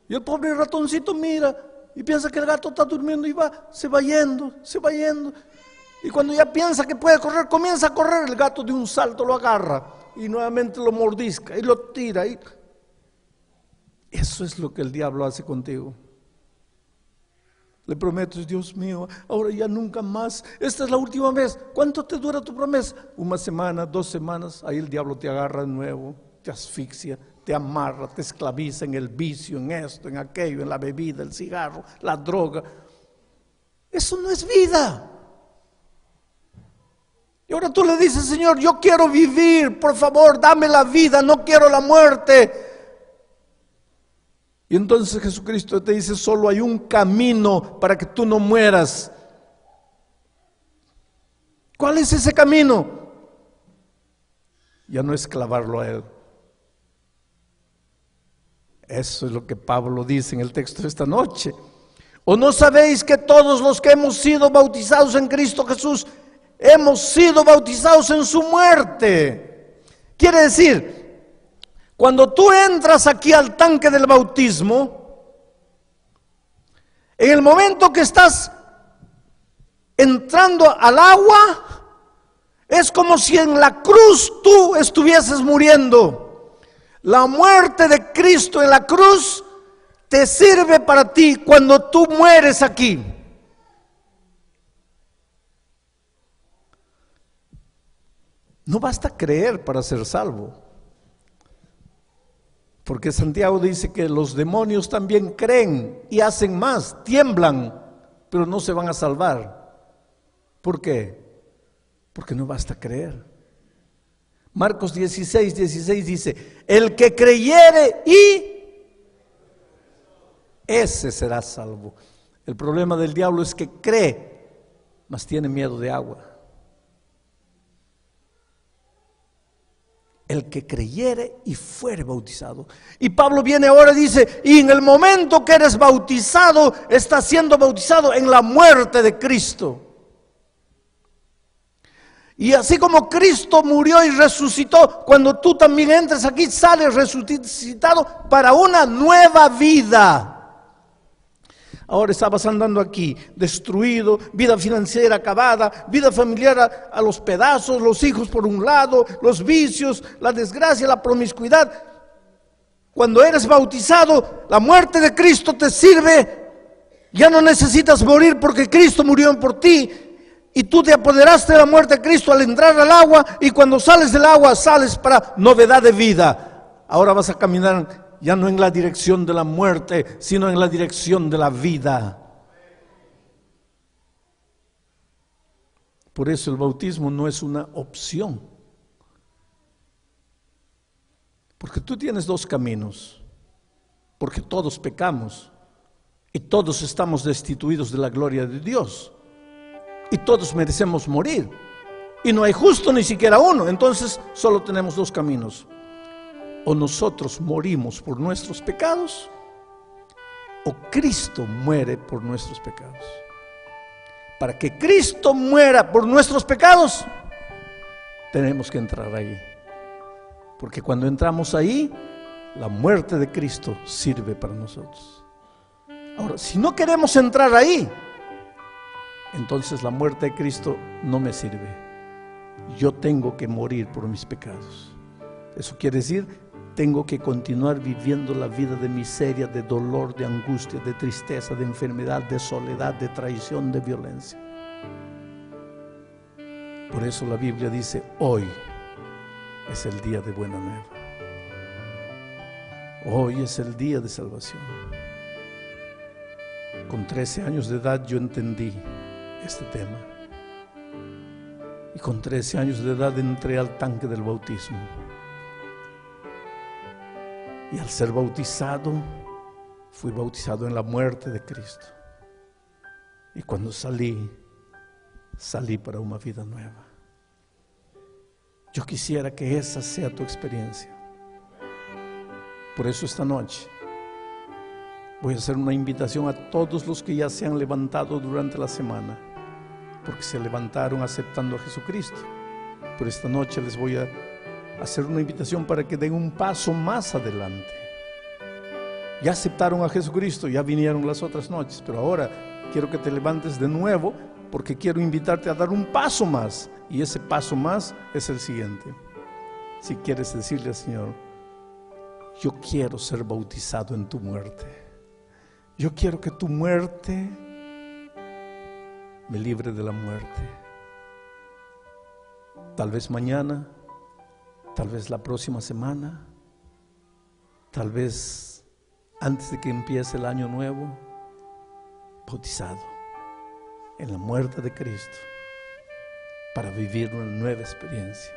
y el pobre ratoncito mira y piensa que el gato está durmiendo y se va yendo y cuando ya piensa que puede correr, comienza a correr, el gato de un salto lo agarra y nuevamente lo mordisca y lo tira y eso es lo que el diablo hace contigo. Le prometes, Dios mío, ahora ya nunca más, esta es la última vez. ¿Cuánto te dura tu promesa? 1 semana, 2 semanas, ahí el diablo te agarra de nuevo, te asfixia, te amarra, te esclaviza en el vicio, en esto, en aquello, en la bebida, el cigarro, la droga. Eso no es vida. Y ahora tú le dices, Señor, yo quiero vivir, por favor, dame la vida, no quiero la muerte. Y entonces Jesucristo te dice, solo hay un camino para que tú no mueras. ¿Cuál es ese camino? Ya no es clavarlo a Él. Eso es lo que Pablo dice en el texto de esta noche. ¿O no sabéis que todos los que hemos sido bautizados en Cristo Jesús, hemos sido bautizados en su muerte? Quiere decir, cuando tú entras aquí al tanque del bautismo, en el momento que estás entrando al agua, es como si en la cruz tú estuvieses muriendo. La muerte de Cristo en la cruz te sirve para ti cuando tú mueres aquí. No basta creer para ser salvo. Porque Santiago dice que los demonios también creen y hacen más, tiemblan, pero no se van a salvar. ¿Por qué? Porque no basta creer. Marcos 16 dice, el que creyere ese será salvo. El problema del diablo es que cree, mas tiene miedo de agua. El que creyere y fuere bautizado. Y Pablo viene ahora y dice, y en el momento que eres bautizado, estás siendo bautizado en la muerte de Cristo. Y así como Cristo murió y resucitó, cuando tú también entres aquí, sales resucitado para una nueva vida. Ahora estabas andando aquí, destruido, vida financiera acabada, vida familiar a los pedazos, los hijos por un lado, los vicios, la desgracia, la promiscuidad. Cuando eres bautizado, la muerte de Cristo te sirve. Ya no necesitas morir porque Cristo murió por ti. Y tú te apoderaste de la muerte de Cristo al entrar al agua, y cuando sales del agua, sales para novedad de vida. Ahora vas a caminar ya no en la dirección de la muerte, sino en la dirección de la vida. Por eso el bautismo no es una opción. Porque tú tienes 2 caminos. Porque todos pecamos y todos estamos destituidos de la gloria de Dios. Y todos merecemos morir. Y no hay justo ni siquiera uno. Entonces solo tenemos 2 caminos. O nosotros morimos por nuestros pecados, o Cristo muere por nuestros pecados. Para que Cristo muera por nuestros pecados, tenemos que entrar ahí. Porque cuando entramos ahí, la muerte de Cristo sirve para nosotros. Ahora, si no queremos entrar ahí, entonces la muerte de Cristo no me sirve. Yo tengo que morir por mis pecados. Eso quiere decir, tengo que continuar viviendo la vida de miseria, de dolor, de angustia, de tristeza, de enfermedad, de soledad, de traición, de violencia. Por eso la Biblia dice, hoy es el día de buena nueva. Hoy es el día de salvación. Con 13 años de edad yo entendí este tema. Y con 13 años de edad entré al tanque del bautismo. Y al ser bautizado, fui bautizado en la muerte de Cristo. Y cuando salí para una vida nueva. Yo quisiera que esa sea tu experiencia. Por eso esta noche voy a hacer una invitación a todos los que ya se han levantado durante la semana, porque se levantaron aceptando a Jesucristo. Pero esta noche les voy a hacer una invitación para que den un paso más adelante. Ya aceptaron a Jesucristo, ya vinieron las otras noches, pero ahora quiero que te levantes de nuevo, porque quiero invitarte a dar un paso más. Y ese paso más es el siguiente. Si quieres decirle al Señor: yo quiero ser bautizado en tu muerte. Yo quiero que tu muerte me libre de la muerte. Tal vez mañana, tal vez la próxima semana, tal vez antes de que empiece el año nuevo, bautizado en la muerte de Cristo para vivir una nueva experiencia.